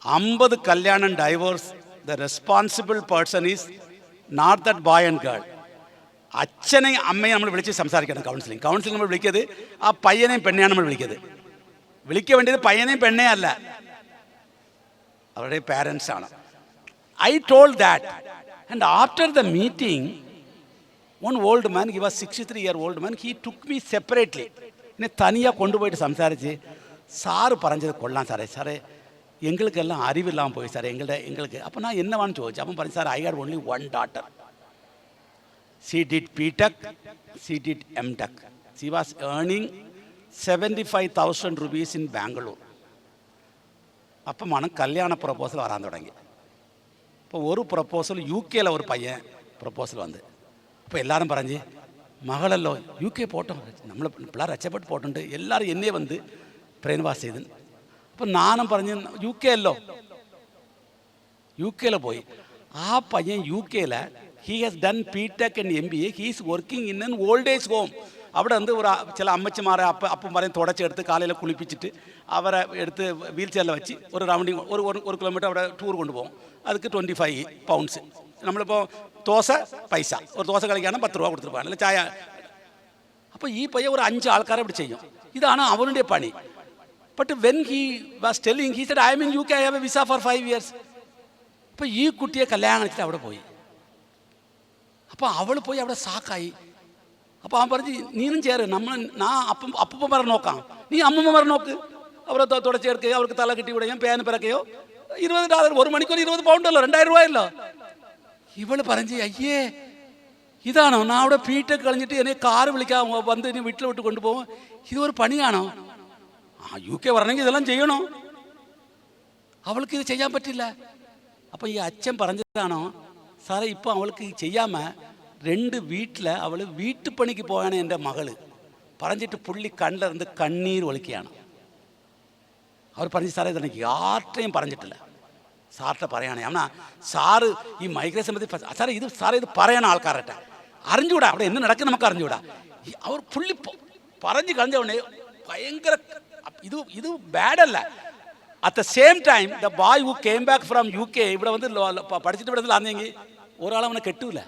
B: 50 കല്യാണം divorce the responsible person is not that boy and girl. അച്ഛനെയും അമ്മയും നമ്മൾ വിളിച്ച് സംസാരിക്കണം. കൗൺസിലിംഗ് നമ്മൾ വിളിക്കുന്നത് ആ പയ്യനെയും പെണ്ണെയാണ് നമ്മൾ വിളിക്കുക വേണ്ടിയത് പയ്യനെയും പെണ്ണേ അല്ല, അവരുടെ പാരൻസ് ആണ്. I told that, and after the meeting one old man, he was 63-year-old man, he took me separately. എന്നെ തനിயாக കൊണ്ടുപോയിട്ട് സംസാരിച്ച് സാറ് പറഞ്ഞത് കൊള്ളാം സാറേ എങ്ങൾക്കെല്ലാം അറിവില്ലാமல் പോയി സാറേ എങ്ങൾക്ക്. അപ്പോൾ ഞാൻ എന്നവാന്ന് ചോദിച്ചു. അപ്പം പറഞ്ഞു sir I had only one daughter. She did BTech, she did MTech. She was earning 75,000 rupees in Bangalore. അപ്പമാണ് കല്യാണ പ്രപ്പോസൽ വരാൻ തുടങ്ങി. അപ്പോൾ ഒരു പ്രപ്പോസൽ UK ഒരു പയ്യൻ പ്രപ്പോസൽ വന്ന്. അപ്പോൾ എല്ലാവരും പറഞ്ഞ് മകളല്ലോ UK പോട്ടോ, നമ്മൾ പിള്ളേർ രക്ഷപ്പെട്ട് പോട്ടുണ്ട്, എല്ലാവരും എന്നെ വന്ന് ബ്രെയിൻ വാഷ് ചെയ്ത്. അപ്പം ഞാനും പറഞ്ഞ് UK പോയി. ആ പയ്യൻ UK he has done BTech and MBA. he is working in an old age home. അവിടെ എന്ത് ഒരു ചില അമ്മച്ചിമാരെ അപ്പന്മാരെയും തുടച്ചെടുത്ത് കാലയിൽ കുളിപ്പിച്ചിട്ട് അവരെ എടുത്ത് വീൽ ചെയറിൽ വെച്ച് ഒരു റൗണ്ടിങ് 1 കിലോമീറ്റർ അവിടെ ടൂർ കൊണ്ടുപോകും. അതൊക്കെ 25 പൗണ്ട്സ്. നമ്മളിപ്പോൾ ദോശ പൈസ, ഒരു ദോശ കളിക്കാണ് 10 രൂപ കൊടുത്തിട്ട് പോകണം, ചായ. അപ്പോൾ ഈ പയ്യ ഒരു 5 ആൾക്കാരെ ഇവിടെ ചെയ്യും. ഇതാണ് അവരുടെ പണി. But when he was telling he said I am in UK, I have a visa for 5 years. അപ്പോൾ ഈ കുട്ടിയെ കല്യാണം കഴിച്ചിട്ട് അവിടെ പോയി. അപ്പോൾ അവൾ പോയി അവിടെ സാക്കായി. അപ്പോൾ അവൻ പറഞ്ഞ് നീനും ചേര്, ഞാൻ അപ്പന്മാരെ നോക്കാം, നീ അമ്മമ്മമാരെ നോക്ക്, അവരെ തുടച്ചെടുക്കുകയോ അവർക്ക് തല കെട്ടി വിടുകയും പേന പിറക്കുകയോ. $20 ഒരു മണിക്കൂർ 20 പൗണ്ടല്ലോ, 2000 രൂപയല്ലോ. ഇവൾ പറഞ്ഞ് അയ്യേ ഇതാണോ ഞാൻ അവിടെ BTech കളഞ്ഞിട്ട് എന്നെ കാറ് വിളിക്കാൻ വന്ന് ഇനി വീട്ടിൽ വിട്ട് കൊണ്ടുപോകും, ഇതൊരു പണിയാണോ? UK പറഞ്ഞെങ്കിൽ ഇതെല്ലാം ചെയ്യണോ? അവൾക്ക് ഇത് ചെയ്യാൻ പറ്റില്ല. അപ്പോൾ ഈ അച്ഛൻ പറഞ്ഞതാണോ സാറേ ഇപ്പോൾ അവൾക്ക് ചെയ്യാമ 2 വീട്ടിൽ അവൾ വീട്ടുപണിക്ക് പോയാണ് എൻ്റെ മകള് പറഞ്ഞിട്ട് പുള്ളി കണ്ടിരുന്ന് കണ്ണീർ ഒളിക്കുകയാണ്. അവർ പറഞ്ഞു സാറേ ഇതെനിക്ക് ആർട്ടെയും പറഞ്ഞിട്ടില്ല, സാറിൻ്റെ പറയുകയാണ്. എന്നാൽ സാറ് ഈ മൈഗ്രേഷൻ പറ്റി സാറേ ഇത് പറയണ ആൾക്കാരട്ടെ അറിഞ്ഞുകൂടാ, അവിടെ എന്ന് നടക്കുന്ന നമുക്ക് അറിഞ്ഞുകൂടാ. അവർ പുള്ളി പറഞ്ഞു കളഞ്ഞോണ്ടേ ഭയങ്കര ഇത് ബാഡല്ല. At the same time the boy who came back from UK ഇവിടെ വന്ന് പഠിച്ചിട്ട് ഇവിടെ വന്നെങ്കിൽ ഒരാളവനെ കെട്ടൂല.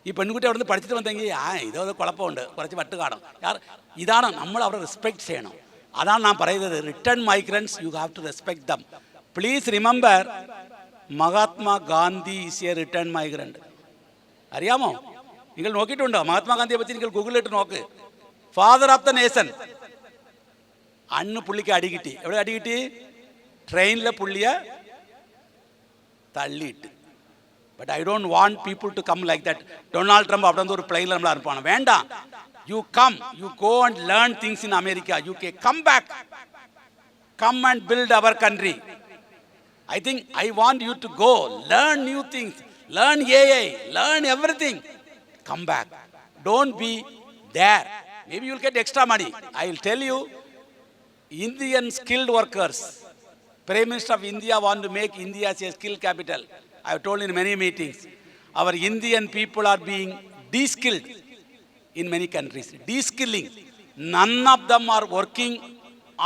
B: ഈ പെൺകുട്ടി അവിടെ നിന്ന് പഠിച്ചിട്ട് വന്നെങ്കിൽ ഇതോ കുഴപ്പമുണ്ട്, കുറച്ച് വട്ട് കാണും. ഇതാണ് നമ്മൾ അവരെ റെസ്പെക്ട് ചെയ്യണം. അതാണ് ഞാൻ പറയുന്നത്. Return migrants you have to respect them. Please remember Mahatma Gandhi is a return migrant. അറിയാമോ? നിങ്ങൾ നോക്കിയിട്ടുണ്ടോ മഹാത്മാഗാന്ധിയെ പറ്റി? നിങ്ങൾ ഗൂഗിളിലിട്ട് നോക്ക്. Father of the nation. അന്ന് പുള്ളിക്ക് അടി കിട്ടി. എവിടെ അടി കിട്ടി? ട്രെയിനിലെ പുള്ളിയെ തള്ളിയിട്ട്. But I don't want people to come like that. Donald Trump അവിടെ നിന്ന് ഒരു പ്ലെയിനിൽ നമ്മൾ അനുപ്പാണ്. വേണ്ട. You come, you go and learn things in America, UK. Come back, come and build our country. I think I want you to go, learn new things, learn AI, learn everything. Come back. Don't be there. Maybe you'll get extra money. I will tell you, Indian skilled workers, Prime Minister of India want to make India as a skill capital. I have told in many meetings, our Indian people are being de-skilled in many countries. De-skilling. None of them are working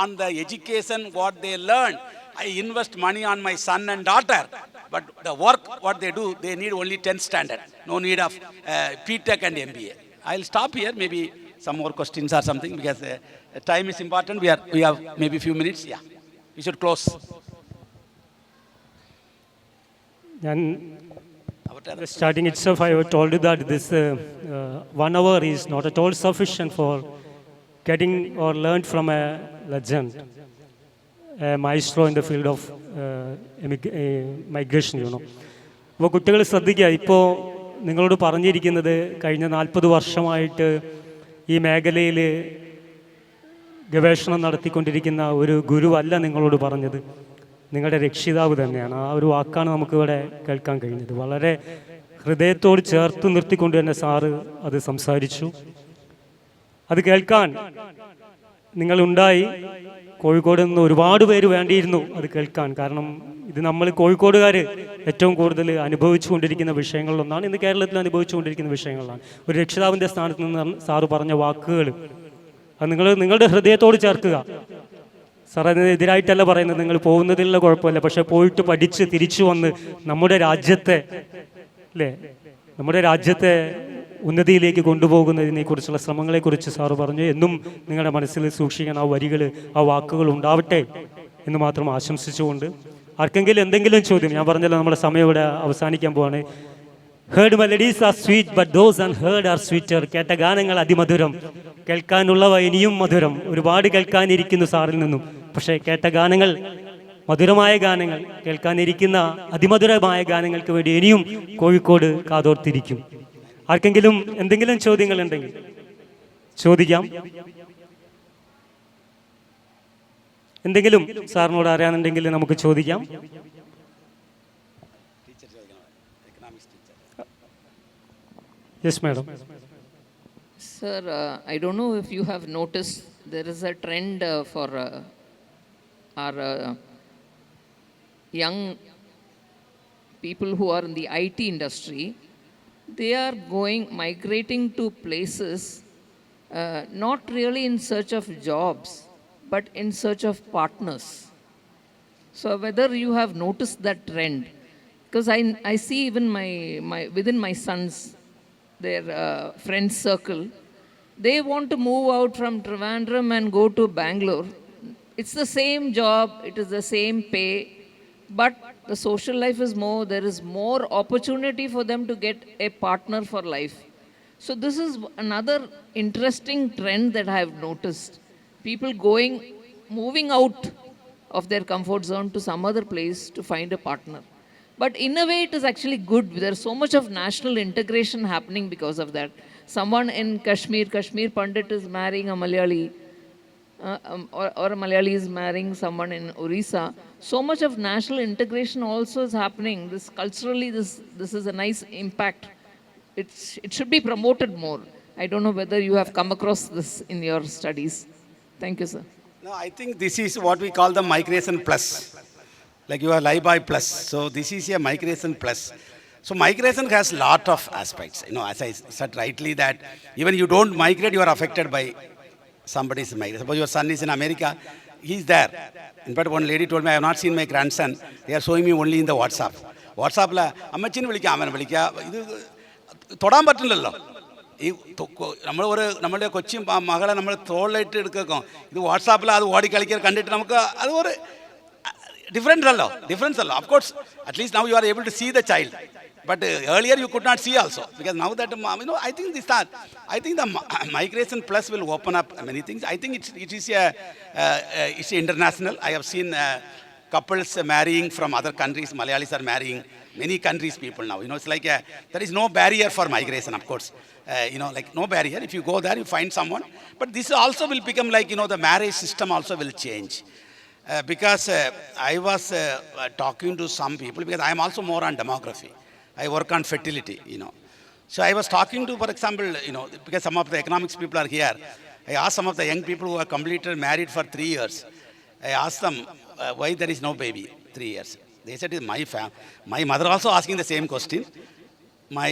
B: on the education what they learn. I invest money on my son and daughter, but the work what they do, they need only 10th standard. No need of BTech and MBA. I'll stop here. Maybe some more questions or something, because time is important. We have maybe few minutes. Yeah, we should close.
A: Starting itself, I told you that this 1 hour is not at all sufficient for getting or learn from a legend, a maestro in the field of migration, you know. അപ്പോൾ കുട്ടികൾ ശ്രദ്ധിക്കുക. ഇപ്പോൾ നിങ്ങളോട് പറഞ്ഞിരിക്കുന്നത് കഴിഞ്ഞ 40 വർഷമായിട്ട് ഈ മേഖലയിൽ ഗവേഷണം നടത്തിക്കൊണ്ടിരിക്കുന്ന ഒരു ഗുരുവല്ല നിങ്ങളോട് പറഞ്ഞത്, നിങ്ങളുടെ രക്ഷിതാവ് തന്നെയാണ്. ആ ഒരു വാക്കാണ് നമുക്കിവിടെ കേൾക്കാൻ കഴിഞ്ഞത്. വളരെ ഹൃദയത്തോട് ചേർത്ത് നിർത്തിക്കൊണ്ട് തന്നെ സാറ് അത് സംസാരിച്ചു. അത് കേൾക്കാൻ നിങ്ങളുണ്ടായി. കോഴിക്കോട് നിന്ന് ഒരുപാട് പേര് വേണ്ടിയിരുന്നു അത് കേൾക്കാൻ. കാരണം ഇത് നമ്മൾ കോഴിക്കോടുകാർ ഏറ്റവും കൂടുതൽ അനുഭവിച്ചു കൊണ്ടിരിക്കുന്ന വിഷയങ്ങളിലൊന്നാണ്. ഇന്ന് കേരളത്തിൽ അനുഭവിച്ചു കൊണ്ടിരിക്കുന്ന വിഷയങ്ങളാണ്. ഒരു രക്ഷിതാവിൻ്റെ സ്ഥാനത്ത് നിന്ന് സാറ് പറഞ്ഞ വാക്കുകൾ അത് നിങ്ങളുടെ ഹൃദയത്തോട് ചേർക്കുക. സാർ അതിനെതിരായിട്ടല്ല പറയുന്നത്, നിങ്ങൾ പോകുന്നതിലുള്ള കുഴപ്പമില്ല. പക്ഷെ പോയിട്ട് പഠിച്ച് തിരിച്ചു വന്ന് നമ്മുടെ രാജ്യത്തെ നമ്മുടെ രാജ്യത്തെ ഉന്നതിയിലേക്ക് കൊണ്ടുപോകുന്നതിനെക്കുറിച്ചുള്ള ശ്രമങ്ങളെക്കുറിച്ച് സാറ് പറഞ്ഞു. എന്നും നിങ്ങളുടെ മനസ്സിൽ സൂക്ഷിക്കാൻ ആ വരികൾ, ആ വാക്കുകൾ ഉണ്ടാവട്ടെ എന്ന് മാത്രം ആശംസിച്ചുകൊണ്ട് ആർക്കെങ്കിലും എന്തെങ്കിലും ചോദ്യം, ഞാൻ പറഞ്ഞല്ലോ നമ്മുടെ സമയം ഇവിടെ അവസാനിക്കാൻ പോവാണ്. Heard melodies are sweet but those unheard are sweeter. കേട്ട ഗാനങ്ങൾ അതിമധുരം, കേൾക്കാനുള്ളവ ഇനിയും മധുരം. ഒരുപാട് കേൾക്കാനിരിക്കുന്നു സാറിൽ നിന്നും. പക്ഷേ കേട്ട ഗാനങ്ങൾ, മധുരമായ ഗാനങ്ങൾ, കേൾക്കാനിരിക്കുന്ന അതിമധുരമായ ഗാനങ്ങൾക്ക് വേണ്ടി ഇനിയും കോഴിക്കോട് കാതോർത്തിരിക്കും. ആർക്കെങ്കിലും എന്തെങ്കിലും ചോദ്യങ്ങൾ ഉണ്ടെങ്കിൽ ചോദിക്കാം. എന്തെങ്കിലും സാറിനോട് അറിയാനുണ്ടെങ്കിൽ നമുക്ക് ചോദിക്കാം. Yes madam.
C: Sir, I don't know if you have noticed there is a trend for our young people who are in the IT industry. They are migrating to places not really in search of jobs, but in search of partners. So whether you have noticed that trend, because I see even within my sons, their friend circle, they want to move out from Trivandrum and go to Bangalore. It's the same job, it is the same pay, but the social life is more, there is more opportunity for them to get a partner for life. So this is another interesting trend that I have noticed. People moving out of their comfort zone to some other place to find a partner. But in a way, it is actually good. There's so much of national integration happening because of that. Someone in Kashmir Pandit is marrying a Malayali, or a Malayali is marrying someone in Orissa. So much of national integration also is happening. Culturally, this is a nice impact. It should be promoted more. I don't know whether you have come across this in your studies. Thank you, sir.
B: No, I think this is what we call the migration plus. Like you are Libai plus. So this is a migration plus. So migration has lot of aspects. As I said rightly that even you don't migrate, you are affected by somebody's migration. Suppose your son is in America, he's there. In fact, one lady told me, I have not seen my grandson. They are showing me only in the WhatsApp. WhatsApp-la അമ്മച്ചിനെ വിളിക്കാം, അവനെ വിളിക്കാം. ഇത് തൊടാൻ പറ്റില്ലല്ലോ. ഈ നമ്മളുടെ കൊച്ചും മകളെ നമ്മൾ തോളിലിട്ട് എടുക്കാം. ഇത് വാട്സാപ്പിൽ അത് ഓടിക്കളിക്കാൻ കണ്ടിട്ട് നമുക്ക് അത് ഒരു ഡിഫറൻസ് അല്ലോ. Of course, at least now you are able to see the child. But earlier you could not see also, because now that I think the migration plus will open up many things. I think it's international. I have seen couples marrying from other countries. Malayalis are marrying many countries people now. It's like there is no barrier for migration. Of course, like no barrier. If you go there, you find someone. But this also will become like the marriage system also will change. Because I was talking to some people, because I am also more on demography. I work on fertility, So I was talking to, for example, because some of the economics people are here. I asked some of the young people who are completed married for 3 years. I asked them why there is no baby 3 years. They said, my mother also asking the same question. My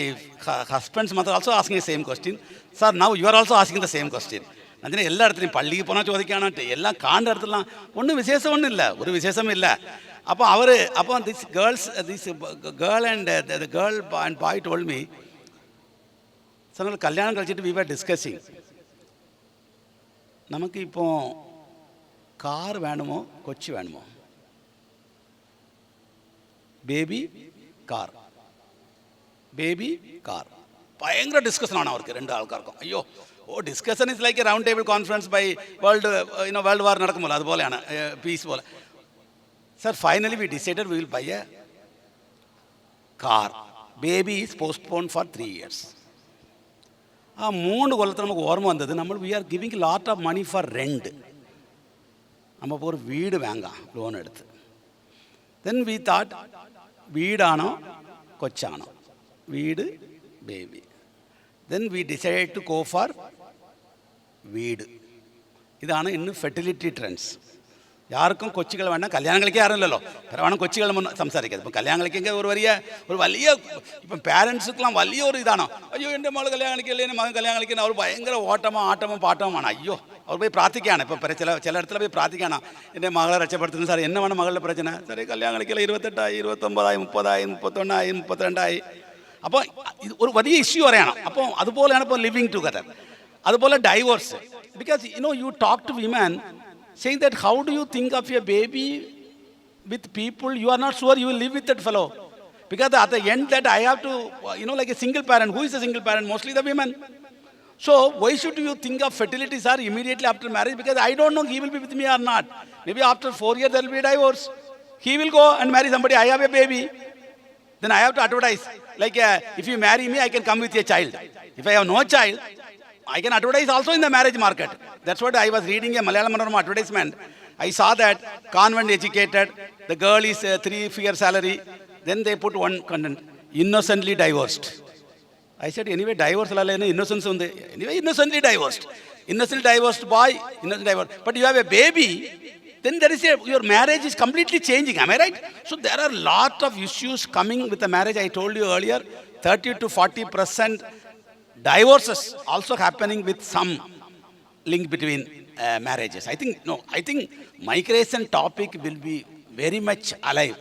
B: husband's mother also asking the same question. Sir, now you are also asking the same question. അതിന് എല്ലായിടത്തും പള്ളിക്ക് പോകാൻ ചോദിക്കാനായിട്ട് എല്ലാം കാണുന്ന ഇടത്തുള്ള ഒരു വിശേഷമില്ല. അപ്പോൾ this girl and the girl and boy told me, sir കല്യാണം കഴിച്ചിട്ട് we were discussing, നമുക്കിപ്പോൾ കാർ വേണമോ കൊച്ചി വേണമോ, ബേബി കാർ. ഭയങ്കര ഡിസ്കഷനാണ് അവർക്ക് രണ്ട് ആൾക്കാർക്കും. അയ്യോ, discussion is like a round table conference by world war നടക്കുമല്ലോ, അതുപോലെയാണ്, പീസ് പോലെ. Sir, finally we decided we will buy a car. Baby is postponed for 3 years. ആ 3 കൊല്ലത്തിൽ നമുക്ക് ഓർമ്മ വന്നത് നമ്മൾ we are giving lot of money for rent. നമ്മളിപ്പോൾ ഒരു വീട് വാങ്ങാം ലോൺ എടുത്ത്. ദെൻ വി താട്ട് വീടാണോ കൊച്ചാണോ, വീട് baby. Then we decide to go for വീട്. ഇതാണ് ഇന്ന് ഫെർട്ടിലിറ്റി ട്രെൻഡ്സ്. யாருக்கும் கொச்சிகள் வேண்டாம், கல்யாணம் கழிக்க யாரும் இல்லைല്ലോ, வேണം கொச்சிகள் സംസാരിക്കാതെ. ഇപ്പം കല്യാണം കഴിക്കുക ഒരു വലിയ ഇപ്പം പേരൻസുക്കെല്ലാം വലിയ ഒരു ഇതാണോ, അയ്യോ എൻ്റെ മകൾ കല്യാണം കഴിക്കില്ലേ, എൻ്റെ മകൻ കല്യാണം കഴിക്കുന്ന അവർ ഭയങ്കര ഓട്ടമോ ആട്ടമോ പാട്ടവുമാണ്. അയ്യോ അവർ പോയി പ്രാർത്ഥിക്കുകയാണ്. ഇപ്പം ചില പോയി പ്രാർത്ഥിക്കുകയാണ്, എൻ്റെ മകളെ രക്ഷപ്പെടുത്തുന്നത്. സാർ എന്നെ വേണം മകളുടെ പ്രശ്നം, സാറേ കല്യാണം കഴിക്കില്ല, 28ആയി 29ആയി 30ആയി 31ആയി 32ആയി. അപ്പോൾ ഒരു വലിയ ഇഷ്യൂ പറയണം. അപ്പോൾ അതുപോലെയാണ് ഇപ്പോൾ ലിവിങ് ടുഗദർ. അതുപോലെ divorce. Because you talk to women saying that how do you think of your baby with people you are not sure you will live with that fellow, because at the end that I have to like a single parent. Who is a single parent? Mostly the women. So why should you think of fertility, sir, immediately after marriage? Because I don't know he will be with me or not. Maybe after 4 years there will be a divorce. He will go and marry somebody. I have a baby, then I have to advertise like if you marry me I can come with a child. If I have no child I can advertise also in the marriage market. That's what I was reading a Malayalam Manoram advertisement. I saw that convent educated, the girl is 3-figure salary. Then they put one content, innocently divorced. I said, anyway, divorce innocence on the anyway, innocently divorced. Innocently divorced boy, innocently divorced. But you have a baby, then there is your marriage is completely changing. Am I right? So there are lot of issues coming with the marriage. I told you earlier, 30 to 40% divorces also happening with some link between marriages. I think migration topic will be very much alive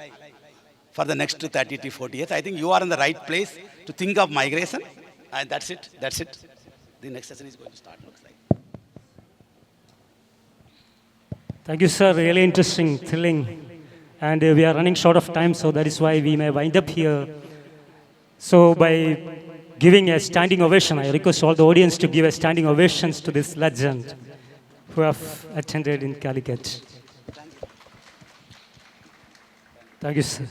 B: for the next 30 to 40 years. I think you are in the right place to think of migration. And that's it. The next session is going to start, looks like.
A: Thank you, sir. Really interesting, thrilling. And we are running short of time, so that is why we may wind up here. So by giving a standing ovation, I request all the audience to give a standing ovations to this legend who have attended in Calicut. Thank you, sir.